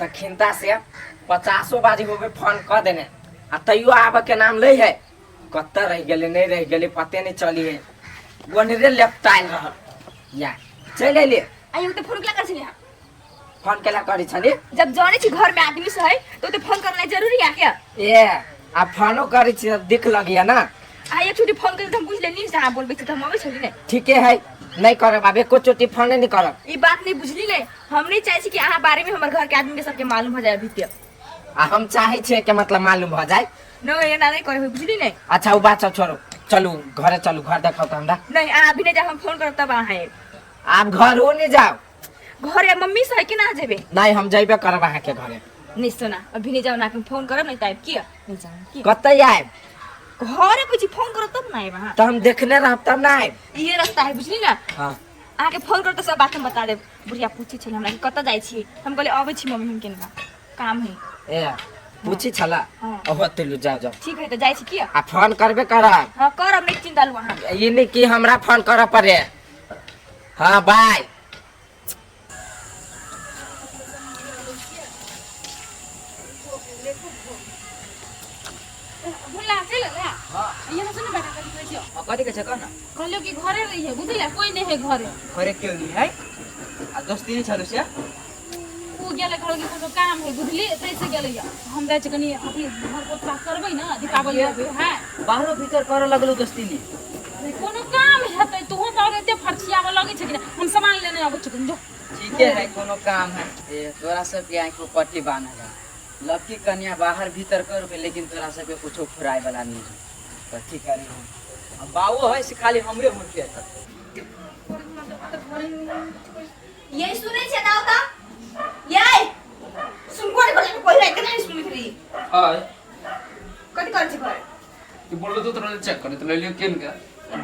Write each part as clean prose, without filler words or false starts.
तो खिंता से 50 बाजी हो गए फोन कर देने आ तैयो आब के नाम ले है कत रह गए नहीं रह गए पते नहीं चली है गोनरे लेफ्टाइल रह या चले ले आइयो तो फोन केला कर छलिया फोन केला करी छली जब जाने छी घर में आदमी से है तो फोन करना जरूरी है क्या ए आ फोनो करी छी दिख लगिया ना आ एक छोटी फोन कर हम पूछ लेनी से हां बोलबे त हम आवे छली ने ठीक है नहीं करब अब एको चोटी फोन नहीं करब ई बात नहीं बुझली ने हम नहीं चाहे छी कि आहा बारे में हमर घर के आदमी के सबके मालूम हो जाए भीतर आ हम चाहे छे के मतलब मालूम हो जाए न ये ना नहीं करे बुझली ने अच्छा वो बात सब छोड़ो चलू घरे चलू घर देखो तो हमरा नहीं आ अभी नहीं जा हम फोन करब तब आ है आप घर हो नहीं जाओ घरे मम्मी से है कि ना जेबे नहीं हम जइबे करब अहाँ के घरे नहीं सुना अभी नहीं जाओ ना फोन करब नहीं टाइप किया नहीं जाओ की कतई आए घरे कुछ फोन करब तब ना आए वहां तो हम देखने रहब तब ना आए ये रास्ता है बुझली ना हां आके फोन कर तो सब बात हम बता दे बुढ़िया पूछी छल हमरा कत जाई छी हम कहले आबै छी मम्मी हम केनका काम है ए पूछी छला हां ओहो तेलु जाओ जाओ ठीक है तो जाई छी किया आ फोन करबे करब हां करब नहीं चिंता लू वहां ये नहीं कि हमरा फोन करब पड़े हां बाय भुला चल ला हां ये ना सुन बेटा कथि कहै छी कथि के छ कहना कहलियो कि घरे रही है बुझिला कोई नहीं है घरे घरे क्यों नहीं है आ दोस्ती नहीं छलु से उ गेले घर के कोनो काम है बुझली तैसे गेले हम जाय छी कनी अथी घर को साफ करबै ना दीपावली आबे हां बाहरो भीतर करे लगलो दोस्ती नहीं कोनो काम है तू तो एते फरसियावा लगे छै कि हम सामान लेने आबै छी जो ठीक है कोनो काम है ए तोरा सब के आंख को पट्टी बांधल लड़की कन्या बाहर भीतर कर के लेकिन तोरा सब के कुछो फुराए वाला नहीं है तो ठीक करी हम अब बाऊ है से खाली हमरे मुख के ये सुनै छै ना ओता ये सुन कोन बोले कोइ रे केना सुनै छी हाय कथि कर छी घर कि बोललो तो तोरा चेक करे तो ले लियो केन का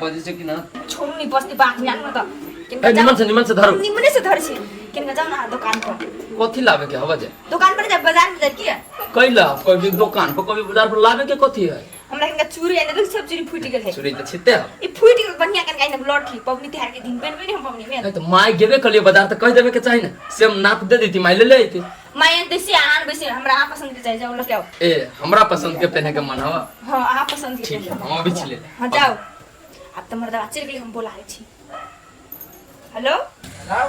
बजे से कि ना छोड़ नहीं बस्ती बात में आन त ए निमन से धरो निमने से धर छी केनका जाऊ ना दुकान पर कथि लावे के हवा जे दुकान पर जा बाजार में जा के कैला कोई भी दुकान पर कोई बाजार पर लावे के कथि है हमरा केनका चूड़ी एने देख सब चूड़ी फूट गेल है चोरी तो छिते है ई फूट गेल बढ़िया केनका इन लॉटरी पबनी तिहार के दिन पहनबे हम पबनी में नहीं तो माय गेबे कलियो बाजार तो कह देबे के चाहिए ना सेम नाप दे देती माय ले ले आती माय देसी आन बेसी हमरा आ पसंद के चाहिए जाओ ल के आओ ए हमरा पसंद के पहने के मन हवा हां आ पसंद के ठीक है हम अभी छिले हां जाओ अब तो मर्दा चल गेल हम बोला छी हेलो हां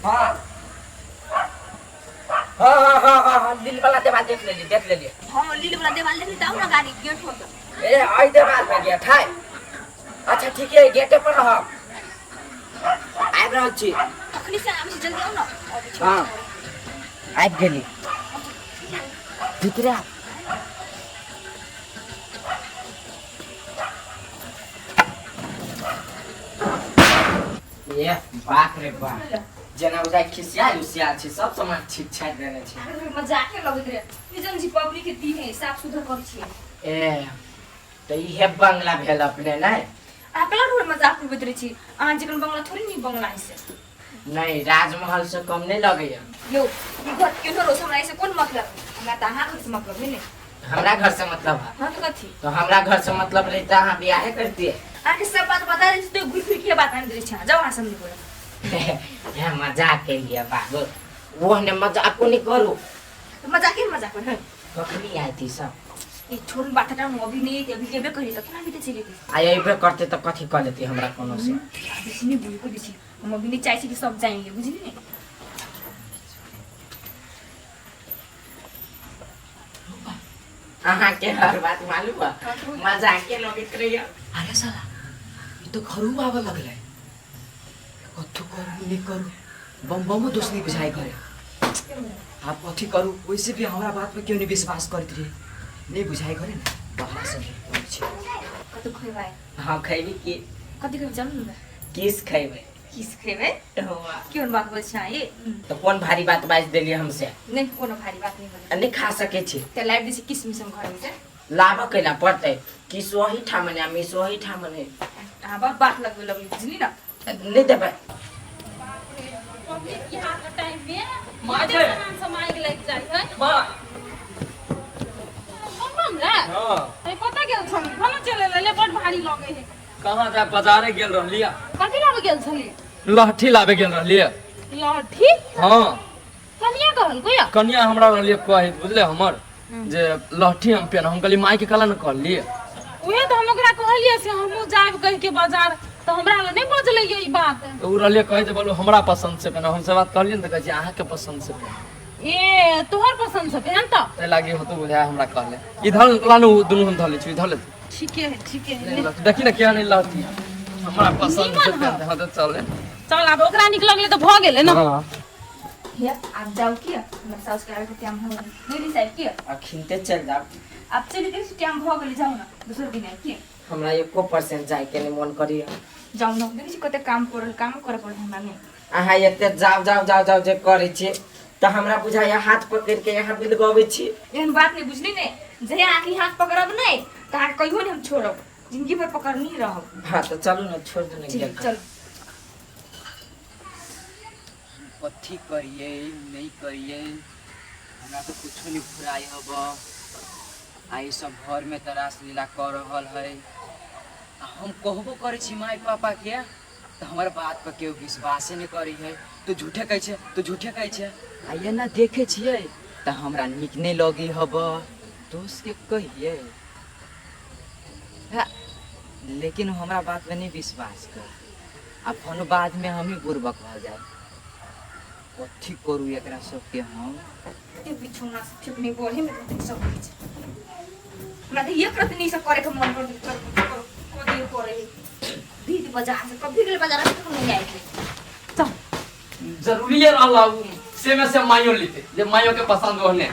हां दिल वाला देवाल देख ले हां लील वाला देवाल देख लेता हूं ना गाड़ी गेट खोल ए आई देवाल में गेट है अच्छा ठीक है गेट पर रह आइ रहल छी अखनी से आम से जल्दी आओ ना हां आइ गेली भीतर आ ये बाप रे बाप जना उजाय खिसिया लुसिया छी सब सामान ठीक ठाक देने छी मजाक लगत रे ई जन जी पब्लिक के दिन है साफ सुथरा कर छी ए तो ये बंगला भेल अपने नहीं आपला थोड़ा मजाक करबे रे छी अहाँ जकन बंगला थोड़ी नहीं बंगला है से नहीं राजमहल से कम नहीं लगैया यो ई घर के न रोस हमरा से कोन मतलब हमरा त अहाँ घर से मतलब नहीं हमरा घर से मतलब है हां तो कथि तो हमरा घर से मतलब रहता हां ब्याह करती है आके सब बात बता रही तो घुर फिर के बात आने दे छी जाओ आसन बोल ये मजाक के लिए बाबू वो ने मजाक को नहीं करो मजाक कर कखनी आई थी सब ई छोड़ बात हटा अभी नहीं अभी केबे करी त केना बीते चली गई आई अबे करते तो कथी कर लेती हमरा कोनो से बेसी नहीं भूल को दिसी हम अभी नहीं चाहे छी कि सब जाएंगे बुझली नहीं अहाँ के हर बात मालूम है मजाक के लोग इतरे अरे साला ये तो घरों में आवे लगले कथु करू नहीं करू बम बम दोस्त नहीं बुझाई करे आप कथी करू वैसे भी हमारा बात पे क्यों नहीं विश्वास करती रे नहीं बुझाई करे ना बाहर से कतो खइबाय हां खैबी की कति के जानू न किस खैबे किस खेबे हुआ क्यों बात बोल चाहिए तो कौन भारी बात बाज देली हमसे नहीं कोनो भारी बात नहीं बोले नहीं खा सके छी ते लाइट दिसी किसमिस हम घर में से लाभ केला पड़ते किस वही ठामने आ मिस वही ठामने हां बात लगवे लगी बुझली ना नहीं देबे पब्लिक यहाँ का टाइम में माजे सामान समाई के लग जाई है बा हमरा हां ए पता गेल छन खाना चले ले बड़ भारी लगे है कहां जा बाजारे गेल रहलिया कथि लाबे गेल छली लाठी लावे गेल रहलिया लाठी हां कनिया कहल कोया कन्या हमरा लिए कहे बुझले हमर जे लहठी हम पेन हम कहली माई के कला न कहली उहे तो हम ओकरा कहलिए से हमहू जाब कह के बाजार तो हमरा ले नहीं बजले ई बात तो उ रहलिए कहे जे बोलो हमरा पसंद से पेन हमसे बात कहलिए न त कहे अहाँ के पसंद से पेन ए तोहर पसंद से पेन तो ते लागी हो तो बुझाय हमरा कहले इधर लानु दुनु हम धले छी धले ठीक है देखी ना क्या नहीं लहठी हमरा पसंद से पेन हां तो चले चल अब ओकरा निक लगले तो भ गेले ना हां भैया आप जाओ क्या हमारे साउस के आवे के टाइम हो नहीं डिसाइड किया अखिनते चल जाओ आप चली गई टाइम हो गेल जाओ ना दूसर दिन आई के हमरा 1% जाय के नहीं मन करी जाओ ना देखि छी कते काम करे पड़ल हमरा में अहाँ एते जाओ जे करे छी त हमरा बुझाय हाथ पकड़ के यहाँ बिल गवे छी एहन बात नहीं बुझली ने जे आके हाथ पकड़ब नहीं त कहियो नहीं हम छोड़ब जिंदगी भर पकड़नी रहब हां तो चलो ना छोड़ दो ना ठीक चल कथी करिए नहीं करिए हमरा तो कुछ नहीं फुराई हब आई सब घर में तरास लीला कर रहल है हम कहबो करे छी माई पापा के तो हमारे बात पर केहू विश्वास नहीं करी है तू झूठे कहै छै आइए ना देखे छिए तो हमरा निक नहीं लगी हब दोस्त के कहिए लेकिन हमरा बात पे नहीं विश्वास कर आ फोन बाद में हम ही बुर्बक हो जाए कथी करू एकरा सबके हम ते बिछौना से ठीक नहीं बोले में सब कुछ हमरा तो ये करत नहीं सब करे के मन कर को दियो करे दीदी बाजार से कभी गेल बाजार से तो नहीं आई चल जरूरी है रहला से में से माइयो लेते जे माइयो के पसंद होने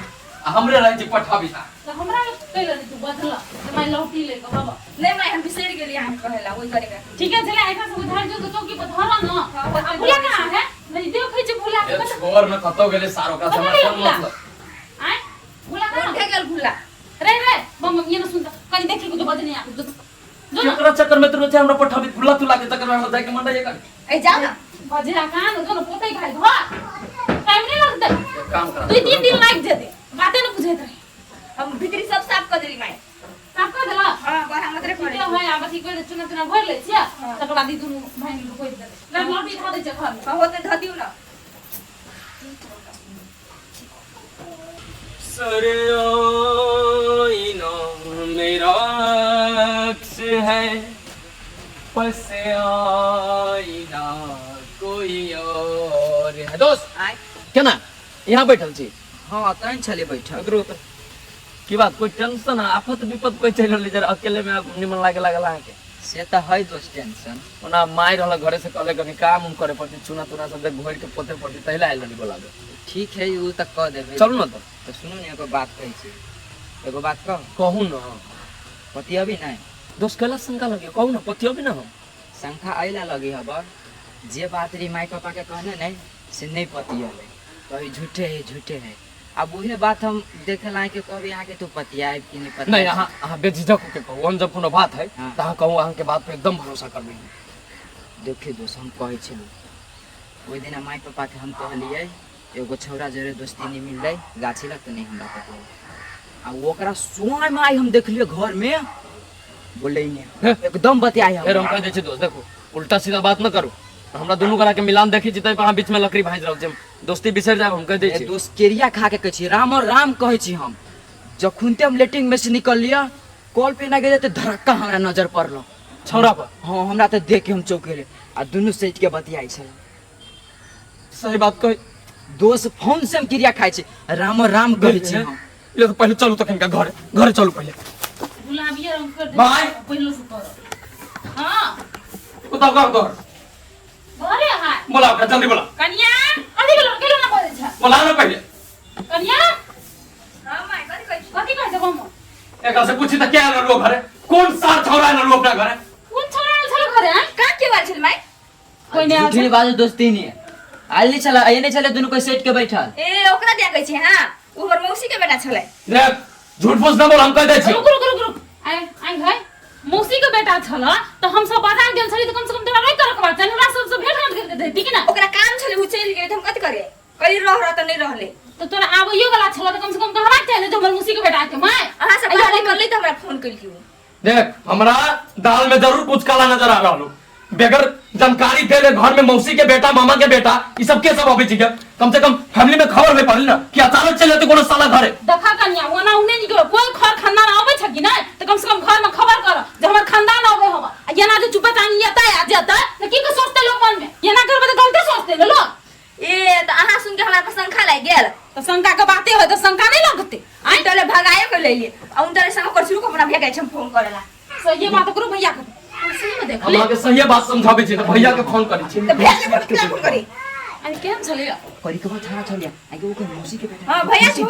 हमरे रह जी पठाबी था तो हमरा कहले तू बदला जे मैं लौटी ले कहब नहीं मैं हम बिसर गेली हम कहेला वही करेगा ठीक है चले ऐसा से उधार जो तो चौकी पर धरा ना अब भूला कहां है नहीं देखै छै भूला के बता छोर में कतो गेले सारो का समय कोन मतलब आय भूला कौन कहां के गेल भूला रे मम्मी ये न सुनता कनी देखी को तो बजने आ जो केकरा चक्कर में तू हमरा पठाबी भुला तू लागे चक्कर में जाए के मंडा ये कर ए जा ना बजरा कहां न पोते खाई धो टाइम नहीं लगता एक काम कर 2-3 दिन लाग जेते बातें न बुझे रहे हम भीतरी सब साफ कर देली माई साफ कर देला हां बाहर हम तेरे ठीक करे है आब ठीक कर चुना भर ले छिया तकर बाद ई दुनु भाई लोग कोई दे ले लौटी खा दे छै घर में हां होते ध दियो ना सरे आईना मेरा अक्स है बस आईना कोई और है दोस्त आय क्या ना यहाँ बैठल छी हां तैन चले बैठल अगरो तो की बात कोई टेंशन आफत विपत कोई चल रहले जरा अकेले में निमन लागे लागल आके से त है दोस्त टेंशन ओना माई रहल घरे से कहले कनी काम करे पड़ती चुना तुना सब देख घोर के पोते पड़ती तहला आइल नहीं बोला ठीक है उ तक कह देबे चलू ना तो सुनो ने एगो बात कहै छी एगो बात कह कहू ना पति अभी नहीं दोस्त कैला शंका लगे कहू ना पतियो भी ना हम शंका अइला लगी हबर जे बात री माई पापा के कहने नहीं से नहीं पति है कभी झूठे है अब वही बात हम देखे लाए के कभी यहाँ के तू पतियाए कि नहीं पतियाए नहीं अहाँ बेझिझक होके कहू हम जब कोनो बात है हाँ। तो अहाँ कहू अहाँ के बात पे एकदम भरोसा करबे देखे दोस्त हम कहै छी ओइ दिन माई पापा के हम कहलिए एगो छौरा जरे दोस्ती नहीं मिल रही गाछी लग तो नहीं हमरा पता आ ओकरा सोय में आई हम देखलिए घर में बोले नहीं एकदम बतियाई फिर हम कह दै छी दोस्त देखो उल्टा सीधा बात न करू हमरा दोनों करा के मिलान देखी जितै पर अहाँ बीच में लकड़ी भांज रहल छी दोस्ती बिसर जाब हम कह दै छी दोस्त केरिया खा के कहै छी राम और राम कहै छी हम जखुनते हम लेटिंग में से निकल लिया कॉल पे ना गए तो धड़क्का हमरा नजर पड़लो छौरा पर हाँ हमरा तो देख के हम चौकेले आ दुनू सेट के बतियाई छल सही बात कह दोस्त फोन से हम क्रिया खाइ छी राम और राम कहै छी हम ये तो पहले चलू तखन का घर चलू पहले गुलाबिया रंग कर दे भाई। पहले से कर हां कुत्ता घर घरे हां बोला अपना जल्दी बोला कन्या अभी गेलो ना बोले छ बोला ना पहले कन्या हां माई कथि कथि कहै छ बम एक से पूछी त क्या न लोग घरे कौन सा छौरा न लोग अपना घरे कौन छोरा छल घरे हैं का के बात छल माई कोई नहीं झूठी बात दोस्ती नहीं है आइल नहीं चला ये नहीं चले दोनों को सेट के बैठल ए ओकरा दिया कहै छी हां उ हमर मौसी के बेटा छलै देख झूठ फूस न बोल हम कह दै छी रुक आई भाई मौसी के बेटा छल तो हम सब बाजार गेल छली तो कम से कम तोरा नहीं करक बात हमरा सब से भेट हाथ कर दे ठीक है ना ओकरा काम छलै उ चल गेल त हम कथि करे कली रह त नहीं रहले तो तोरा आबैयो वाला छल तो कम से कम कहबा चाहिए जो हमर मौसी के बेटा के मैं अहाँ से बात निकलली त हमरा फोन कइली देख हमरा दाल में जरूर कुछ काला नजर आ रहलो बगैर जानकारी देले घर में मौसी के बेटा मामा के बेटा ई सब के सब अबे छी कम से कम फैमिली में खबर होय पड़ल ना कि अचानक चल जाते कोनो साला घरे देखा कन्या वो ना उन्हें निकलो कोई घर खानदान आवे छ कि ना तो कम से कम घर में खबर कर जे हमर खानदान आवे हम ये ना जो चुप चानी आता है आ जाता है की के सोचते लोग मन में ये ना करबे तो गलती सोचते लोग ए तो अहाँ सुन के हमरा पर शंका लाग गेल तो शंका के बातें हो तो शंका नहीं लगते आई तले भगाए के ले लिए आ उन तले संग कर शुरू को अपना भेगाइ छम फोन करेला सही बात करो भैया को कुर्सी में देख ले हमरा के सही बात समझाबे छी त भैया के फोन करी छी तो भेज के फोन करी अरे केम चले करी के थाना चलिया आगे वो मौसी के बेटा हां भैया छो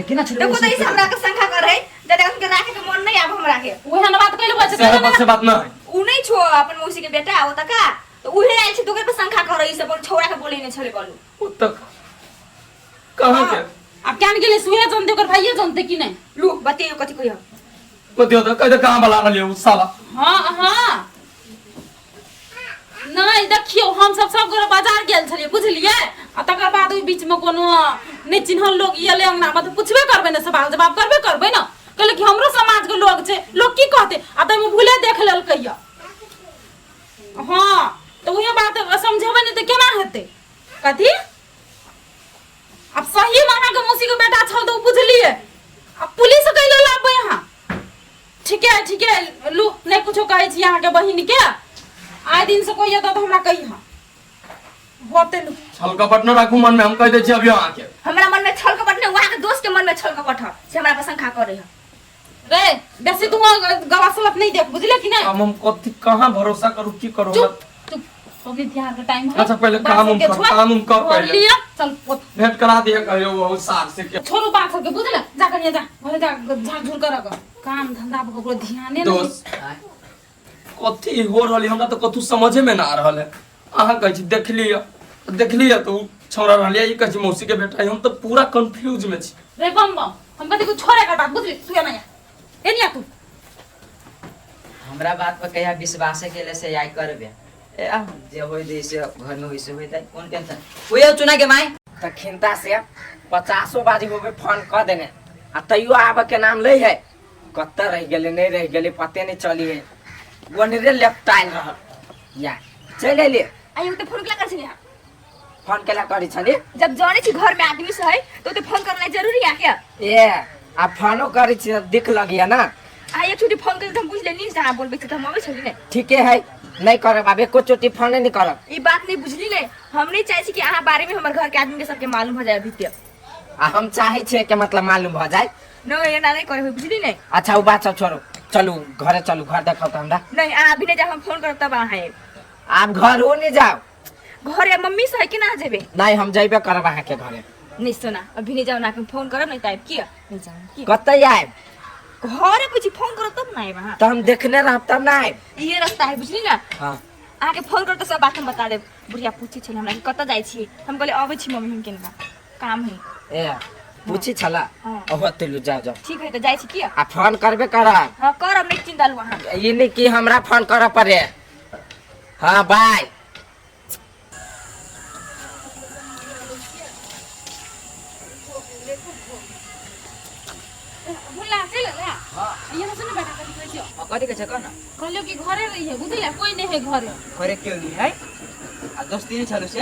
लेकिन ना देखो तो इसे हमरा के शंका कर रहे जदे उनके राखे के मन नहीं आब हमरा के ओहे ना बात कइले बच्चे सही बात ना है उ नहीं छो अपन मौसी के बेटा हो त का तो उहे आइल छ तोके पे शंका कर रही सब छोरा के बोले नहीं छले बोलू उ तक कहां के अब क्या के लिए सुहे जानते कर भैया जानते कि नहीं लू बतियो कथि कहियो बतियो त कह कहां बला रहलिए उ साला हाँ नहीं देखियो हम सब गोरा बाजार गेल छलिए बुझलिए आ तकर बाद ओइ बीच में कोनो नहीं चिन्हल लोग ये ले अंगना मतलब पूछबे करबे ना सवाल जवाब करबे करबे ना कहले कि हमरो समाज के लोग छे लोग की कहते आ त में भूले देख लेल कहिया हां तो वही बात समझबे नहीं तो केना हेते कथि अब सही माना के मौसी के बेटा छल तो बुझलिए अब पुलिस कइले लाबे यहां ठीक है लू नहीं कुछो कहे छी यहाँ के बहिन के आए दिन से कोई तो हमरा कही हां होते लू छल कपट न राखू मन में हम कह दे छी अभी आके हमरा मन में छल कपट नहीं वहां के दोस्त के मन में छल कपट है से हमरा पर शंका कर रही है रे बेसी तू गवासलत नहीं देख बुझले कि नहीं हम कथि कहां भरोसा करू की करू चुप चुप अभी ध्यान का टाइम है अच्छा पहले काम कर पहले लिया चल पोत भेंट करा दिया कहियो वो सार से के छोड़ो बात के बुझले जा कर जा भले जा झाड़ झूर कर काम धंधा पर ककरो ध्यान नहीं दोस्त कथि हो रहली हमरा तो कथु समझे में ना आ रहल है आहा कह छी देख लिया तो छोरा रहलिया ई कह छी मौसी के बेटा हम तो पूरा कंफ्यूज में छी रे बम हम कथि को छोड़े का बात बुझली तू ना एनिया तू हमरा बात पर कहिया विश्वास के से आई करबे ए आ जे होय दे से घर में होय से होय त कौन टेंशन ओए चुना के माई त खिनता से 50 बाजी होबे फोन कर देने आ तैयो आब के नाम ले है कत्ता रह गेले नहीं रह गेले पते नहीं चली है वनरे लेफ्ट आइल रह या चले ले आइयो तो फोन कला कर छलिया फोन केला करी छली जब जाने छी घर में आदमी से है तो फोन करना जरूरी है क्या ए आ फोनो करी छी दिख लगिया ना आ एक छोटी फोन कर हम पूछ लेनी जहां बोलबे त हम आवे छली ने ठीक है नहीं करब अब एको चोटी फोन नहीं करब ई बात नहीं बुझली ने हम नहीं चाहे छी कि आहा बारे में हमर घर के आदमी के सबके मालूम हो जाए भीतर आ हम चाहे छे के मतलब मालूम हो जाए न ये ना नहीं करे हो बुझली ने अच्छा वो बात सब छोड़ो चलू घरे चलू घर देखाओ तो हमरा नहीं आ अभी नहीं जा हम फोन करब तब आहा आप घर हो नहीं जाओ घरे मम्मी से है कि ना जेबे नहीं हम जाइबे करब अहाँ के घरे नहीं सुना अभी नहीं जाओ ना फोन करब नहीं टाइप किया नहीं जाओ की कतई आए घरे कुछ फोन करो तब ना आए वहां तो हम देखने रहब तब ना आए ये रास्ता है बुझली ना हाँ आके फोन कर तो सब बात हम बता दे बुढ़िया पूछी छल हमरा कि कत जाई छी हम कहले आबै छी मम्मी हम केनका काम है ए पूछी छला हाँ। अब तेलू जाओ जाओ ठीक है तो जाई छी की आ फोन करबे करब हां करब नहीं चिंता लू वहां ये नहीं कि हमरा फोन करब पड़े हाँ बाय बोला चल ला हां ये ना सुन बेटा कथि कहै छियो कथी के छ कहना कहलियो कि घरे रही है बुझले कोई नहीं है घरे घरे क्यों नहीं है आ दोस्ती नहीं छलु से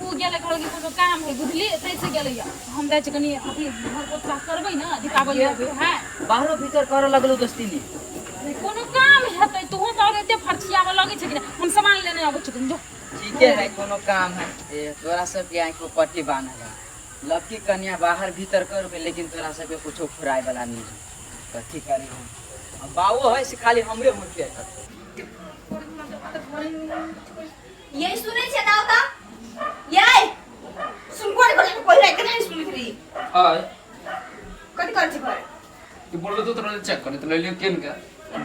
उ गेले घर के कोनो काम है बुझली तैसे गेले हम जाय छ कनी अथी घर को साफ करबै ना दीपावली आबे है बाहरो भीतर करे लगलो दोस्ती नहीं कोनो काम हेतै तू तो आगे एते फरछियाबे लगे छ कि हम सामान लेने आबै छ जो ठीक है कोनो काम है ए तोरा सब के आंख को पट्टी बांधल है लड़की कन्या बाहर भीतर करबे लेकिन तोरा सब के कुछो फुराय वाला नहीं है कथी करी हम बाबू है से खाली हमरे मुखिया ये सुने छे ना होता ये सुन कोन बोले कोई रे नहीं सुन रही हाय कथि कर छी घर कि बोललो तो तोरा चेक करे तो ले लियो केन का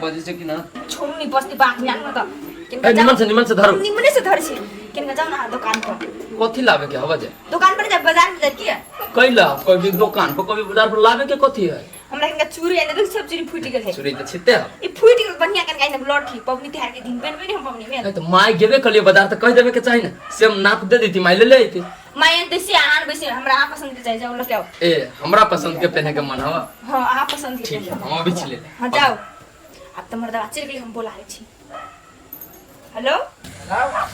बजे से कि ना छोड़ नहीं बस्ती बात में आन त ए निमन से धरो निमने से धर छी केनका जाओ ना दुकान पर कथि लावे के हवा जे दुकान पर जब बाजार में जा की कैला कभी दुकान पर कभी बाजार पर लावे के कथि है हमरा केनका चूड़ी एने देख सब चूड़ी फूट गेल है चुरी तो छिते है ई फूट गेल बढ़िया केनका एने ब्लड थी पबनी तिहार के दिन पेन हम पबनी में ए तो माय गेबे कलियो बाजार तो कह देबे के चाहिए ना से हम नाप दे देती माय ले ले आती मायन देसी आन बेसी हमरा आप पसंद के चाहिए जाओ लो क्या ए हमरा पसंद के पहने के मन हवा हां आप पसंद के ठीक है हम अभी छिले हां जाओ अब तो मर्दा चिर के हम बोला रहे छी हेलो हाँ हाँ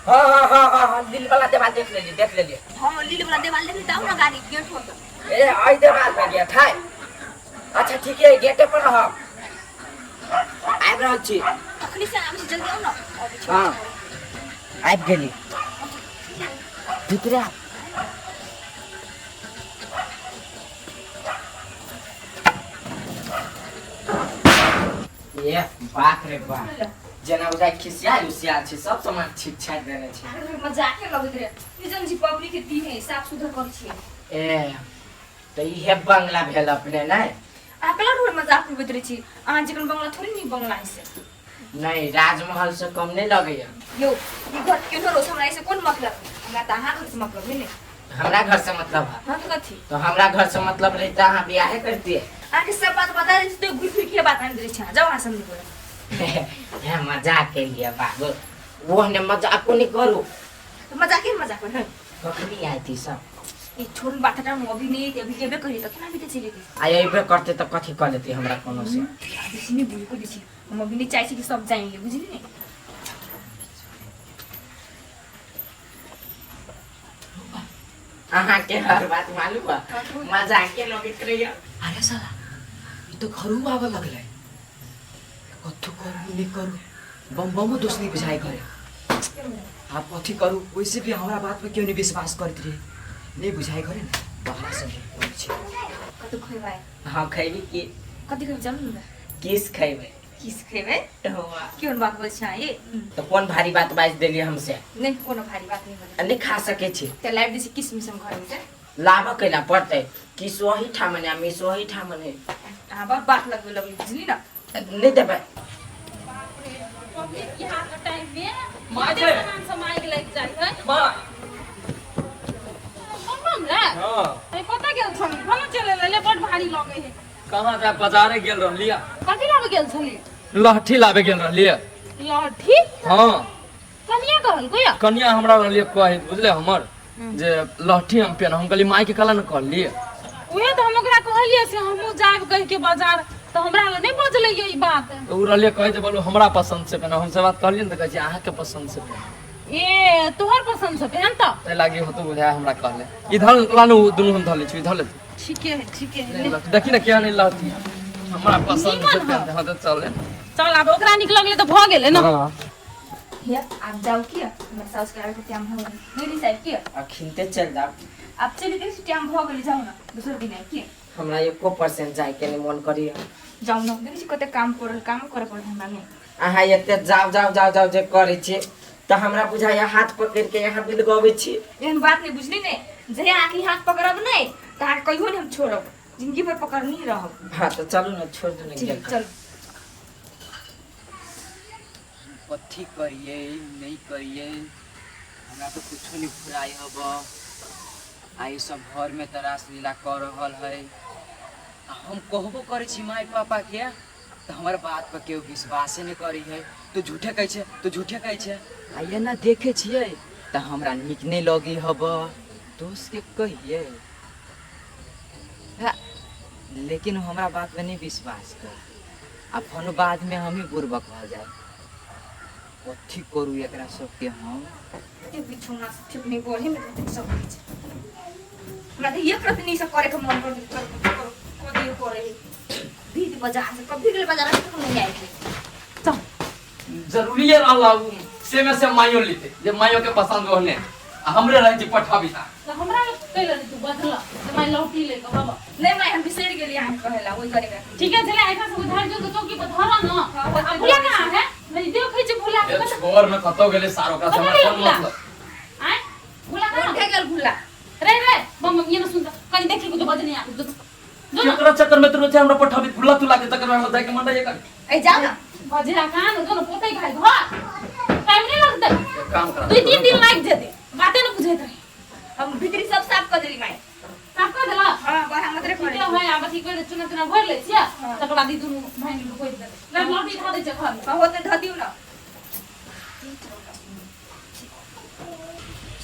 हाँ हाँ हाँ हाँ दिल वाला देवाल देख ले हाँ लील वाला देवाल देख लेता हूँ ना गाड़ी गेट हो तो ए आई देवाल पे गेट है अच्छा ठीक है गेटे पर रह आबि रहल छी अखनी से आबे से जल्दी आओ ना हाँ आबि गेली भीतरे ये बाप रे बाप जेना बुझाइ खिसियाल छै सब सामान ठीक छाट देने छै मजाक लगैत रे ई जन जी पब्लिक के दी है साफ सुथरा कर छिए ए त इहे बंगला भेल अपने नै आपला रोड मजाक करबैत रही छी अहाँ जकन बंगला थोड़ी नहीं बंगला है से नहीं राजमहल से कम नहीं लगैया यो ई घर के न रोस हमरा ऐसे कोन मतलब हमरा त अहाँ घर से मतलब है ने हमरा घर से मतलब है हां तो कथी तो हमरा घर से मतलब रहता अहाँ बियाह करती है आके सब बात बता रही तो घुर फिर के बात आने दे छ जाओ आसन को है मजाक के लिए बाबू वो ने मजाक को नहीं करू तो मजाक है कखनी आई थी सब ई छोड़ बात ना अभी नहीं अभी केबे करी त केना भी त चली गई आई अइबे करते तो कथी कर लेती हमरा कोनो से बेसी नहीं भूल को दिछि हम अभी नहीं चाहे कि सब जाएंगे बुझली नहीं अहाँ के हर बात मालूम है मजाक के लोग रहिया अरे साला ये तो घरू आवे लगले कथु करू नहीं करू बम दोस्ती बुझाई करे आप कथी करू वैसे भी हमारा बात पे क्यों नहीं विश्वास करत रहे नहीं बुझाई करे ना बाहर से बोल छी कत खोइबाय हाँ खैबी की कथी कर जानू ना किस खैबे किस खेबे क्यों बात बोल छा ये तो कौन भारी बात बाज देली हमसे नहीं कोनो भारी बात नहीं बोले नहीं खा सके छी ते लाइव दिस किस मिसम घर में लाभ कैला पड़ते किस वही ठामने मिस वही ठामने हां बात लगबे बुझली ना नहीं देबे पब्लिक यहाँ के टाइम में मादे सामान समाई के लग जाय है मां हम रे हां ए पता गेल छन खाना चले ले बड़ भारी लगे है कहां जा बाजारे गेल रहलिया कथी लाबे गेल छली लहठी लाबे गेल रहलिया लाठी हां कनिया कहल कोया कन्या हमरा रहलिए कहे बुझले हमर जे लहठी हम पेन हम कहली माई के कला न कहलिए उहे तो हम ओकरा कहलिए से हमहु जाब कह के बाजार तो हमरा नहीं बजले ई बात उ रहलिए कहे जे बोलो हमरा पसंद से पेन हमसे बात करलिए न त कहे अहाँ के पसंद से पेन ए तोहर पसंद से पहन तो ते लागी हो तो बुझाय हमरा कहले इधर लानु दुनु हम धले छी इधर ले ठीक है देखी ना क्या नहीं लहठी हमरा पसंद से पेन हां तो चले चल अब ओकरा निक लगले तो भ गेले ना हां या आप जाओ किया मैं साउस के आवे के टाइम हो नहीं साइड किया अखिनते चल जा आप चली गई टाइम भ गेली जाओ ना दूसरे दिन है किया हमरा 1% जाय के नहीं मन करिए जाओ ना देखि कते काम करे पड़ हमरा नहीं अहाँ एते जाओ जे करे छी त हमरा बुझाया हाथ पकड़ के यहाँ बिल गवे छी एहन बात नहीं बुझली नहीं जे आके हाथ पकड़ब नहीं त आके कहियो नहीं हम छोड़ब जिंदगी भर पकड़ नहीं रहब हां तो चलो ना छोड़ दो नहीं ठीक चल कथी करिए नहीं करिए हमरा तो कुछ नहीं फुराई हब आई सब घर में तरास लीला कर रहल है हम कहबो करे छी माई पापा के तो हमार बात पर केहू विश्वास नहीं करी है तू झूठे कहै छै आइए ना देखे छिए तो हमरा निक नहीं लगी हब दोस्त के कहिए लेकिन हमरा बात पे नहीं विश्वास कर अब फोन बाद में हम ही बुर्बक हो जाए कथी करू एकरा सबके हम ते बिछौना से ठीक नहीं बोल ही में तो सब कुछ हमरा तो ये करत नहीं सब करे के मन कर को दियो करे दीदी बाजार से कभी गेल बाजार से तो नहीं आए चल जरूरी है अल्लाह से में से माइयो लेते जे माइयो के पसंद होने हमरे रह जी पठा बिता तो हमरा कहले तू बदला तो मैं लौटी ले के बाबा नहीं मैं हम बिसर गेली हम कहेला ओई करेगा ठीक है चले ऐसा से उधार जो तो चौकी पर धरा ना अब भूला कहां है नहीं देख खै जे भूला के बता छोर में कतो गेले सारो का समय कौन मतलब आय भूला कौन कहां के गेल भूला रे बम ये ना सुनता कहीं देखी को तो बजने आ जो केकरा चक्कर में तू हमरा पठा भी भुला तू लागे चक्कर में जाए के मंडा ये कर ए जा ना बजरा कहां न दोनों पोते खाई घर टाइम नहीं लगता काम करा 2-3 दिन लाग जेते बातें न बुझे रही हम भीतरी सब साफ कर देली माई साफ कर देला हां बाहर हम तरे ठीक है भाई आब ठीक कर चुना भर ले छिया तकर बाद ई दुनु भाई लोग कोई दे ले लौटी खा दे छ घर हां होते ध दियो ना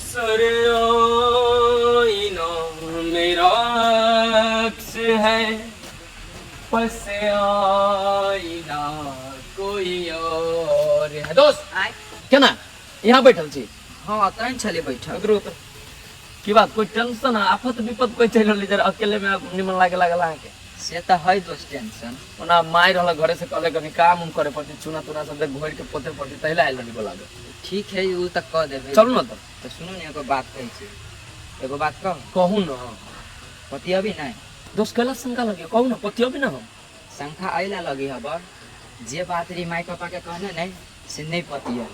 सरे आईना मेरा अक्स है पस आईना यहाँ बैठल छी हाँ तैन छले बैठल उतरो उतर की बात कोई टेंशन आफत विपत कोई चल रहली जरा अकेले में निमन लागे लागल अहाँ के से तो है दोस्त टेंशन ओना माई रहल घरे से कहले कनी काम उम करे पड़ती चुना तुना सब देख घोड़ के पोते पड़ती तहिला आइल नहीं बोला ठीक है उ तक कह देबे चलू ना तो सुनो ने एगो बात कहै छी एगो बात कह कहू ना पति अभी नहीं दोस्त कैला शंका लगे कहू ना पतियो भी ना हम शंका अइला लगी हबर जे बात री माई पापा के कहने नहीं से नहीं पति है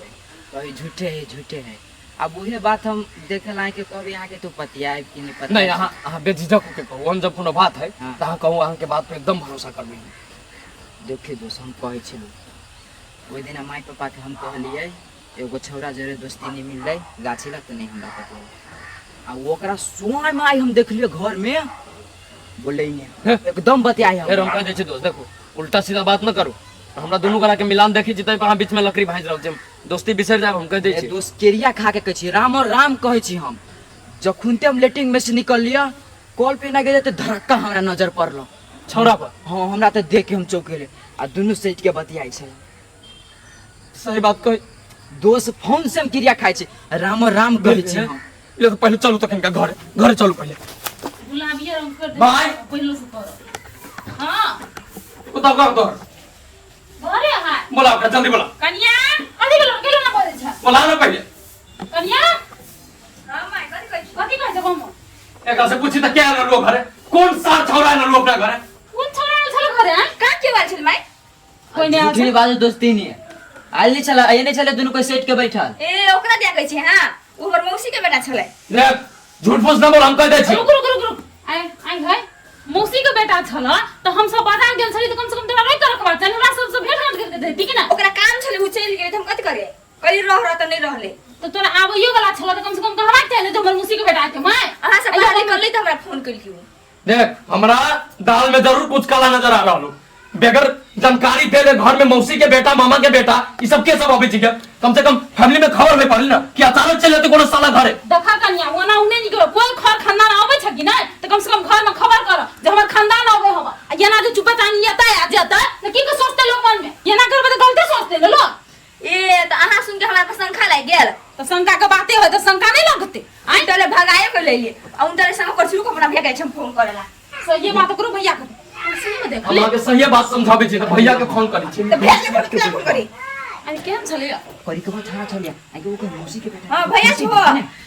कभी झूठे है अब वही बात हम देखे लाए कि कभी आके तू पतिया कि नहीं पतिया नहीं अहाँ बेझिझक होके कहू हम जब कोनो बात है हाँ। तो अहाँ कहू अहाँ के बात पे एकदम भरोसा करबी देखिए दोस्त हम कहै छलू ओहि दिन माई पापा के हम कहलिए एगो छौड़ा जरे दोस्ती नहीं मिल रही गाछी लग तो नहीं हमरा पता आ ओकरा सोय माई हम देखलिए घर में बोले ही नहीं एकदम बतियाई फिर हम हम कह दै छी दोस्त देखो उल्टा सीधा बात न करू हमरा दोनों गला के मिलान देखी जितै पर अहाँ बीच में लकड़ी भांज रहल छी दोस्ती बिसर जाब हम कह दै छी दोस्त केरिया खा के कहै छी राम और राम कहै छी हम जखुनते हम लेटिंग में से निकल लिया कॉल पे ना गए तो धड़का हमरा नजर पड़लो छौड़ा पर हाँ हमरा तो देख के हम चौंकेले आ दुनू सेट के बतियाई छै सही बात कही दोस्त फोन से हम क्रिया खाई छी राम और राम कहै छी हम ले तो पहले चलू तखन का घरे चलू पहले गुलाबिया रंग कर दे भाई। पहले से करो हां बताओ का घर घरे हां बोला का जल्दी बोला कन्या कथी गेलो ना बोले छ बोला ना पहले कन्या हां माय कथी कहै कथी कहै छ बम एक से पूछी त क्या है लोग घरे कौन सा छौड़ा है लोग अपना घरे कोन छोरा आयल छल घरे हां का के बात छल माय कोई नहीं आयल झूठी बात दोस्ती नहीं है आइल नहीं चला ये नहीं चले दोनों कोई सेट के बैठल ए ओकरा दिया कहै छी हां उ हमर मौसी के बेटा छले देख झूठ फूस ना बोल हम कह दै छी रुक आई भाई मौसी के बेटा छल तो हम सब बाजार गेल छली तो कम से कम तोरा रोइ कर रखबा चल हमरा सब से भेंट हाथ करके दे ठीक ना ओकरा काम छले उ चल गेले त हम कथि करे कली रह त नहीं रहले तो तोरा आबइयो वाला छल तो कम से कम कहबा चाहिए तो हमर मौसी के बेटा के मैं अहाँ से बाहर निकलले त हमरा फोन करियो देख हमरा दाल में जरूर कुछ काला नजर आ रहलो बेगर जानकारी दे दे घर में मौसी के बेटा मामा के बेटा ये सब के सब अभी ठीक है कम से कम फैमिली में खबर नहीं पड़ी ना कि अचानक चले तो कोनो साला घरे देखा कन्या ओना उने निकलो कोई घर खानदान आवे छ कि नहीं तो कम से कम घर में खबर कर जे हमर खानदान आवे हवा ये ना जो चुपे चानी येता आ जाता न की के सोचते लोग मन में ये ना करबे तो गलती सोचते लोग ए त अहाँ सुन के हमरा पर शंका लाग गेल तो शंका के बातें हो तो शंका नहीं लगते आई तले भगाए के लेलिए आ उन तले संग करछु को अपना भेगाइ छम फोन करेला सो ये बात करो भैया को सुन में देख ले हमरा के सही बात समझाबे छी त भैया के फोन करी छी त भेज के फोन करी अरे केहन छले करी के थाना चलिया आगे वो कोई मौसी के बेटा हां भैया छो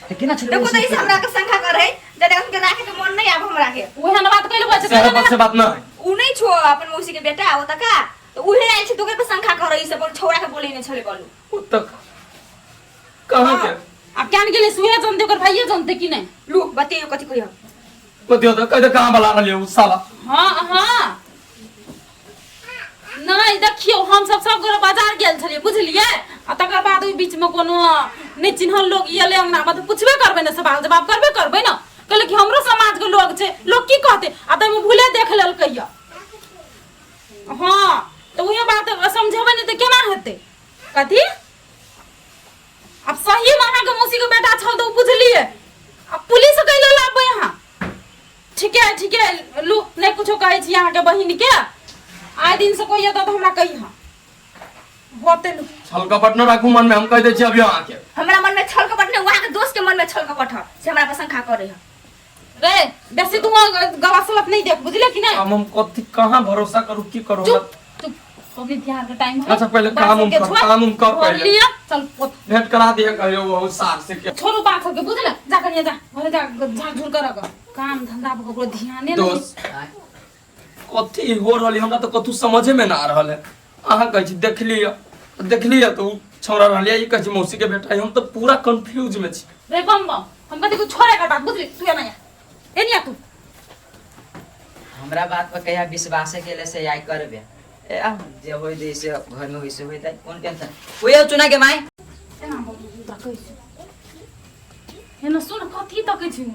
तो केना छले देखो त इस हमरा के शंका करे जदे उनके राखे के मन नहीं आब हमरा के ओहे ना बात कइले बच्चे सही बात से बात ना है उ नहीं छो अपन मौसी के बेटा आवता का तो उहे आइल छ तो के शंका करे ई सब छोरा के बोले ने छले बोलू वो तक कहां के अब क्या गेले सुहे जानते ओकर भैया जानते कि नहीं लू बतियो कथि कहियो पतियो तो कह कहां बला रहलियो उ साला हाँ नहीं देखियो हम सब गोरा बाजार गेल छलिए बुझलिए आ तकर बाद ओइ बीच में कोनो नहीं चिन्हल लोग येले अंगना में तो पूछबे करबे ना सवाल जवाब करबे करबे ना कहले कि हमरो समाज के लोग छे लोग की कहते आ त भूले देख लेल कहिया हां तो वही बात समझबे नहीं तो केना हेते कथी अब सही में अहाँ के मौसी के बेटा छल तो बुझलिए अब पुलिस कैले लाबे यहाँ ठीक है लू नहीं कुछो कहै छी अहाँ के बहिन के आइ दिन से कोई तो हमरा कही हां होते लू छल कपट न राखू मन में हम कह दै छी अभी अहाँ के हमरा मन में छल कपट नहीं वहां के दोस्त के मन में छल कपट है से हमरा पर शंका करे है रे बेसी तू गवासलत नहीं देख बुझले कि नहीं हम कथि कहां भरोसा करू की करू चुप चुप अभी बिहार का टाइम है अच्छा पहले काम उम कर पहले लिया चल पोत भेंट करा दिया कहियो वो सार से के छोरो बात के बुझले जा करिए जा घरे जा झाड़ झूर कर काम धंधा पर ककरो ध्यान नहीं दोस्त कथि हो रहली हमरा तो कथु समझे में ना आ रहल है अहाँ कह छी देख लिया तो छौरा रहलिया ई कह छी मौसी के बेटा हम तो पूरा कंफ्यूज में छी रे बम हम कहते कुछ छोरे का बात बुझली तू या नहीं ए नहीं तू हमरा बात पर कहिया विश्वास केले से आई करबे ए आ जे होय दे से घर में होइसे होय दे कौन टेंशन कोई चुना के माई एना बोलू तकै छी एना सुन कथी तकै छी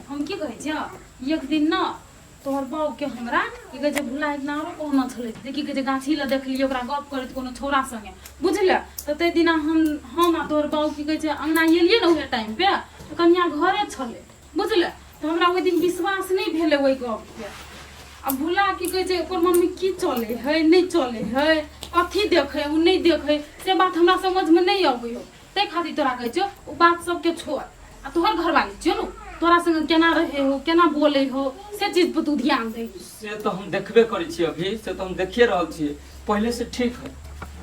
हम की कहै छी एक दिन न तोहर बाऊ के हमरा की कहै छै भुला एक नारो कहना छलै देखि के जे गाछी ल देखलिए ओकरा गप करैत कोनो छौरा संगे बुझले त ते दिना हम आ तोहर बाऊ की कहै छै अंगना एलिए न ओहे टाइम पे त कन्या घरे छलै बुझले त हमरा ओइ दिन विश्वास नहीं भेले ओइ गप पे अब भुला की कहै छै ओकर मन में की चले है नहीं चले है कथी देखे उ नहीं देखे से बात हमरा समझ में नहीं आबैयो ते खातिर तोरा कहै छियो ओ बात सब के छोड़ आ तोहर घर वाली छियो नु तोरा संग केना रहे हो केना बोले हो से चीज पर तू ध्यान दे। से तो हम देखबे करै छी अभी, से तो हम देखिए रहल छी। पहले से ठीक है,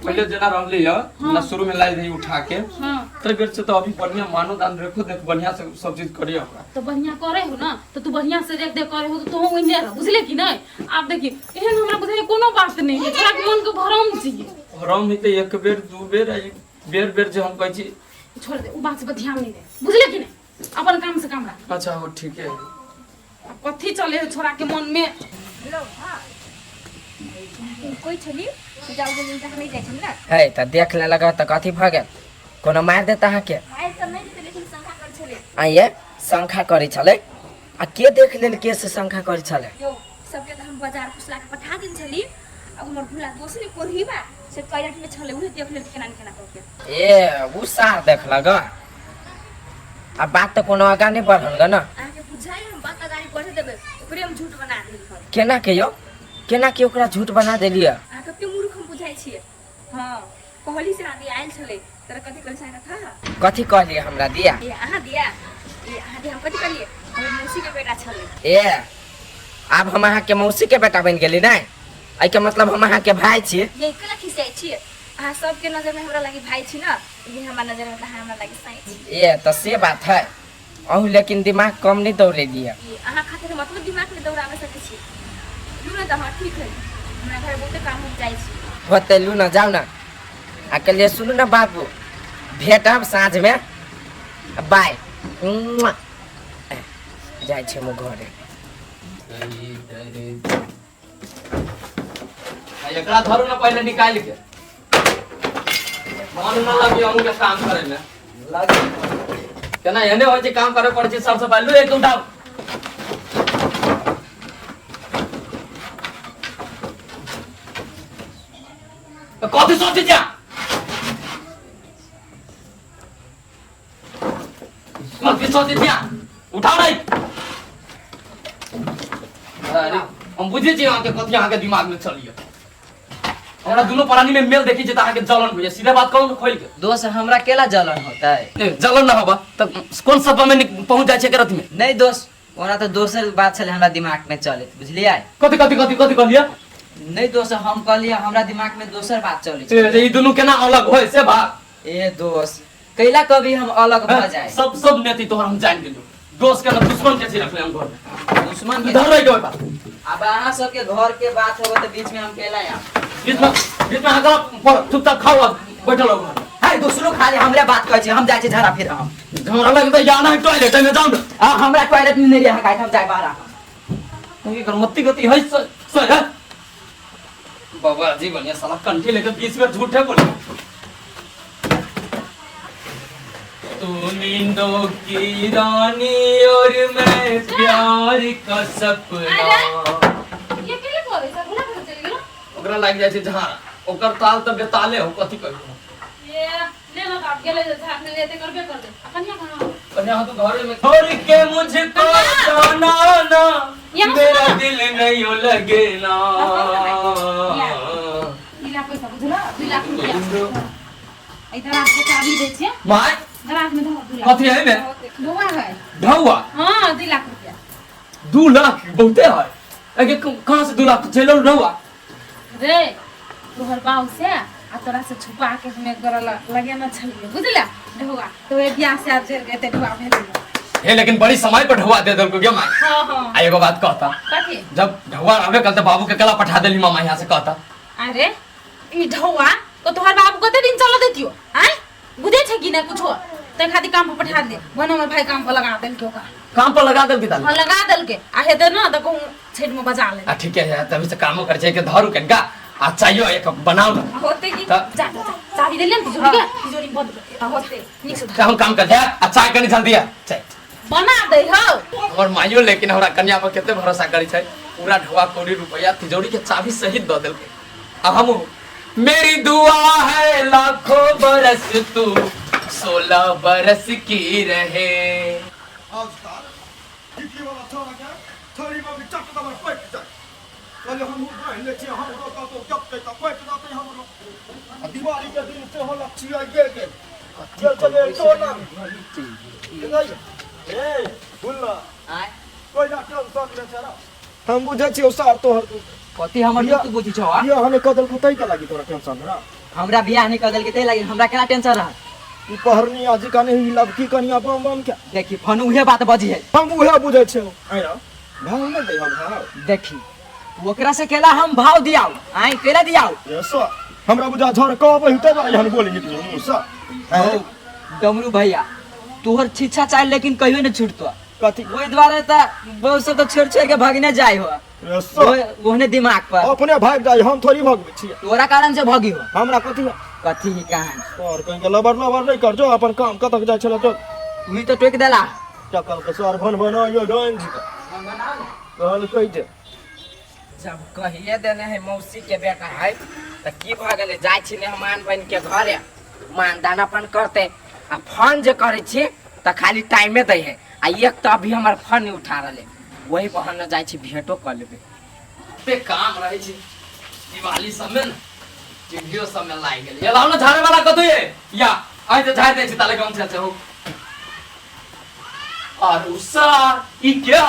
पहले जना रहले ह ना शुरू में लाई रही उठा के, हां तै बेर से तो अभी बढ़िया मानो दान रखो, देख बढ़िया से सब चीज करिए हमरा। तो बढ़िया करे हो ना तो तू बढ़िया से देख देख करे हो तो तू ओइने रह, बुझले कि नहीं। आप देखी एहन हमरा बुझे कोनो बात नहीं है, तोरा के मन के भरम चाहिए। भरम ही तो एक बेर दू बेर बेर बेर जे हम कहै छी छोड़ दे, उ बात से ध्यान नहीं दे, बुझले कि नहीं। अपन काम से काम रख। अच्छा हो ठीक है। कथी चले है छोरा के मन में। हेलो हां कोई छली जाऊ जल्दी तक नहीं जाय छन ना है त देख ले लगा त कथी भ गेल, कोनो मार देता है के आइ त नहीं देते लेकिन शंका कर छले। आइए शंखा करै छले आ के देख लेल के से शंखा करै छले। यो सबके त हम बाजार पुसला के पठा दिन छली, अब हमर भुला दोसरी कोरही बा से कैरेट में छले उहे देख लेल केना केना करके। ए उ सार देख लगा अब बात तो कोनो आगा नहीं बढ़ल ग ना। आके बुझाई हम बात गाड़ी बढ़े देबे ओकरे हम झूठ बना देली। केना के यो केना के ओकरा झूठ बना देलिए। आके पे मूर्ख हम बुझाई छिए। हां कहली से आदि आइल छले तोरा कथि कर साइन था कथी कहलिए हमरा दिया। ये आहा दिया हम कथि करिए हमर मौसी के बेटा छले। ए अब हम अहाँ के मौसी के बेटा बन गेली नहीं, आई के मतलब हम अहाँ के भाई छिए। ये कला खिसाई छिए आ सबके नजर में हमरा लागि भाई छी ना, ये हमरा नजर में त हमरा लागि साई छी। ए तो से बात है अहू, लेकिन दिमाग कम नहीं दौड़े दिए। ये आहा खातिर मतलब दिमाग में दौड़ावे सके छी। लू ना त हां ठीक है, हमरा घर बहुते काम हो जाई छी। होते लू ना जाओ ना अकेले सुनू ना बाबू, भेटब साँझ में बाय जाय छे मो घरे। एकरा धरू ना पहले निकाल के, मन न लगी हम के काम करे में लगी केना एने होय छै काम करे पड़ै छै। सबसे पहले एक उठाओ तो कथि सोचे जा कथि सोचे जा उठाओ नहीं। अरे हम बुझे छी अहाँ के कथि अहाँ के दिमाग में चलिए। हमरा दोनों प्राणी में मेल देखी जे त अहाँ के जलन होय, सीधा बात कहू न खोल के। दोस्त हमरा केला जलन होता है। ए जलन ना होबा त कोन सब में पहुंच जाय छै करत में। नहीं दोस्त ओना तो दोसर बात छले हमरा दिमाग में चले, बुझलिए। कथि कथि कथि कथि कहलिए। नहीं दोस्त हम कहलिए हमरा दिमाग में दोसर बात चले छै। ए ई दोनों केना अलग होय से बात। ए दोस्त कैला कभी हम अलग भ जाए। सब नेती तोहर हम जान गेलु। दोस्त के ना दुश्मन के रखले हम घर में। दुश्मन के इधर रह गए बा। अब अहाँ सबके घर के बात होबे तो बीच में हम केला या बीच में अगर पर चुपचाप खाओ बैठल हो। हाय दूसरो खाली हमरे बात कहै छै, हम जाय छै झाड़ा फिर हम हमरा लगे त जाना है टॉयलेट में जाऊं। आ हमरा टॉयलेट में नहीं रह काहे हम जाय बाहर। ये कर मत्ती गति है सर है। बाबा जी बनिया साला कंठी लेकर बीच में झूठे बोले। तू नींदों की रानी और मैं प्यार का सपना। ये केले करे सब भुला कर चली गेलो। ओकरा लाग जाय छै झाड़ा, ओकर ताल त बेताले हो कथि कहू। ये ले लो काट गेले झाड़ में लेते करबे कर दे। कन्या कहां कन्या तो घरे में छोड़ के मुझको जाना ना, मेरा दिल नहीं लगे ना। इला पैसा बुझला 2 लाख रुपया इधर आके चाबी दे छे माय गराज में धर 2 लाख। कथि है में धोआ है। ढौआ हां 2 लाख रुपया। 2 लाख बहुते है। अगे कहां से 2 लाख चलो ढौआ रे तोहर बाऊ से आ तोरा से छुपा के हमें करला लगे ना छलिए बुझला ढौआ तो ए बियाह से आज जेल गए ढौआ भेल। हे लेकिन बड़ी समय पर ढौआ दे दल को क्या माय। हां हां आ एगो बात कहता, कथि जब ढौआ रहबे कल त बाबू के कला पठा देली मामा यहां से कहता। अरे ई ढौआ तो तोहर बाबू कते दिन चलो देतियो हैं बुझे छै कि ना कुछो ते खातिर काम पर पठा दे बन हमर भाई काम पर लगा देल के ओका काम पर लगा देल के ताल। हां लगा देल के आ हेते ना त कहूं छेड़ में बजा ले। आ ठीक है तभी से कामो कर छै के धरू कनका आ चाहिए एक बनाओ ना। होते की त जा जा चाबी दे ले तिजोरी के तिजोरी बंद कर होते निक से हम काम कर दे आ चाय कनी जल्दी आ चाय बना दे हो। और माइयो लेकिन हमरा कन्या पर केते भरोसा करी छै। पूरा ढौआ कोड़ी रुपया तिजोरी के चाबी सहित द देल के। आ हम मेरी दुआ है लाखों बरस तू 16 बरस की रहे। दिवाली के दिन से हो लक्ष्मी आगे के चल चल ये तो ना ए बोल ना आय कोई ना टेंशन ले चला हम बुझे छियो सार तोहर कथी हमर या- तू बुझी छौ आ? ये हमें कदल को तई का लागी तोरा टेंशन ना हमरा बियाह नहीं कदल के ते लगे हमरा केना टेंशन रह ई पहरनी आज का नहीं लबकी कनिया बम बम क्या देखी फन उहे बात बजी है हम उहे बुझे छियो आया भाव नहीं दे हम भाव देखी ओकरा से केला हम भाव दियाओ आय केला दियाओ यस हमरा बुझा झर कहब हिते बारे हम बोली निकली मुसा ओ डमरू भैया तोहर छिछा चाल लेकिन कहियो न छूटतो कथी ओइ द्वारा त बहुत से तो छोड़ छोड़ के भागने जाय हो यस ओहने दिमाग पर अपने भाग जाई हम थोड़ी भागबे छियै तोरा कारण से भागी हो हमरा कथी है कथी ही कहां और कहीं के लबर लबर नहीं कर जो अपन काम कतक जाय छला तो तू तो टोक देला चकल के सर भन बना यो डांस कहल कहि दे जब कहिए देने है मौसी के बेटा है त की भ गेले जाय छी ने मान बन के घरे मान दानापन करते आ फोन जे करे छी त खाली टाइमे दै है आ एक त अभी हमर फोन नहीं उठा रहले वही बहन न जाय छी भेंटो कर लेबे पे काम रहे छी दिवाली सब में ना टीवीओ सब में लाग गेल ये लाओ ना झाड़े वाला कतौ ये या आइ त झाड़ दे छी ताले गांव से हो और उसा ई क्या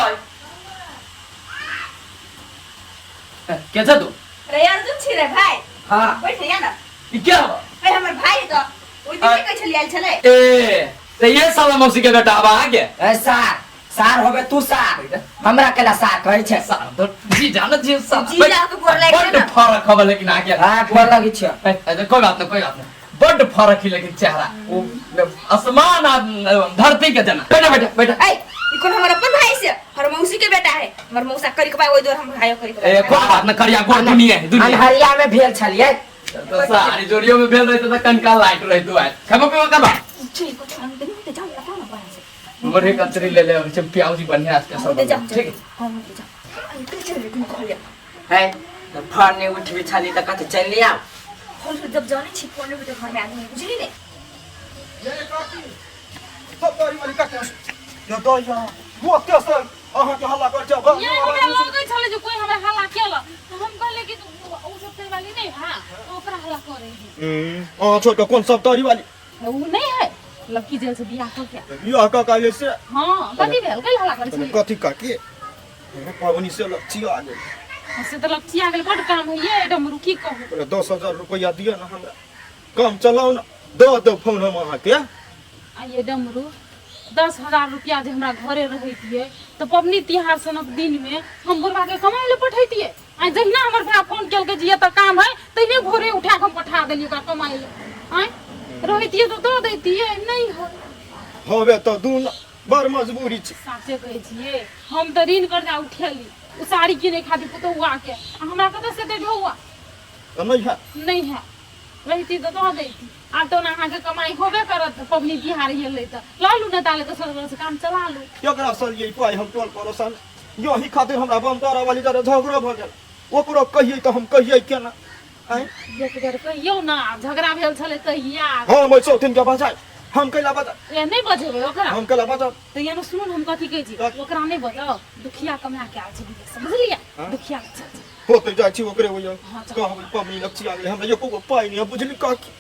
है क्या था तू रे यार तुम छी रे भाई हां बैठ जा ना ई क्या हुआ ए हमर भाई तो ओइ दिन के छली आइल छले ए तो ये साला मौसी के बेटा अब आ गया ए सार होबे तू सार हमरा केला सार कहै छै साला तो जी जानत जी साला जी जा के गोर लाग बड़ ना फरक खबर लेकिन आ गया हां गोर लगी छ कोई बात नहीं बड़ फरक ही लेकिन चेहरा वो आसमान और धरती के जना बैठा बैठा बैठा ए ई कोन हमर अपन भाई से हर मौसी के बेटा है हमर मौसा करी के भाई ओइ दोर हम भाई करी के ए कोई बात न करिया गोर दुनिया है दुनिया अनहरिया में भेल छलिए तो सारी जोड़ियों में भेल रहते तो कनका लाइट रहे तू आज खबो पे करबा छी को हम दिन ते जाऊ ना ना बाहर से मोरे कचरी ले ले और प्याज ही बढ़िया आज के हम ते सब जाऊ ठीक है हम ते जाऊ अंकल चल तुम कहलिया है त फोन नहीं उठबी छली त कत चल लिया हम जब जाने छी फोन में तो घर में आदमी बुझली ने ये काकी सब दारी वाली काकी या तो या वो कैसे अहां के हल्ला कर जा ये हमरा लगे छले जे कोई हमरा हल्ला केला तो हम कहले कि ओ सब ते वाली नहीं हां ओकरा हल्ला करे हां छोड़ के कौन सब दारी वाली है वो नहीं है लड़की जेल से बियाह कर के या का काले से हां कथी भेल कल हल्ला करे छले कथी काकी पावनी से लक्षी आ गई से तो लड़की आ गेल बड़ काम है ये डमरू की कहू 10,000 रुपया दिया ना हमरा काम चलाओ ना दो फोन हम अहां के आ ये डमरू 10,000 रुपया जे हमरा घरे रहतिए तो पबनी तिहार सनक दिन में हम बुरबा के कमाई ले पठैतिए आ जहिना हमर भाई फोन केल के जिया त काम है तइने भोरे उठा के हम पठा देलिए का कमाई ले आय रहतिए तो दो देतिए नहीं हो होबे तो दून बड़ मजबूरी छी साचे कहै छिए हम त ऋण कर्जा उठेली उ साड़ी किने खातिर पुतौआ के आ हमरा कत से दे ढौआ तो नहीं है नहीं है रहती तो दो देती आ तो ना अहाँ के कमाई होबे करत पबनी तिहार हेलै त लालू न ताले तो सरगर से काम चला लू एकरा सल ये पाई हम टोल परोसन यो ही खातिर हमरा बमतारा वाली जरा झगड़ा भ गेल ओकरो कहिए तो हम कहिए केना हैं एक बेर कहियो ना झगड़ा भेल छले तहिया हां मैं सौतिन के बजाय हम कैला बता ए नहीं बजेबे ओकरा हम कैला बता तो ये सुन हम कथी कहै छी ओकरा नहीं बजाओ दुखिया कमा के आल छी विदेश से, बुझलिए दुखिया के चल होते जाय छी ओकरे वयो हाँ, चल। कहबै पबनी लक्षी आ गेल हमरा एको गो पाई नहीं बुझली काकी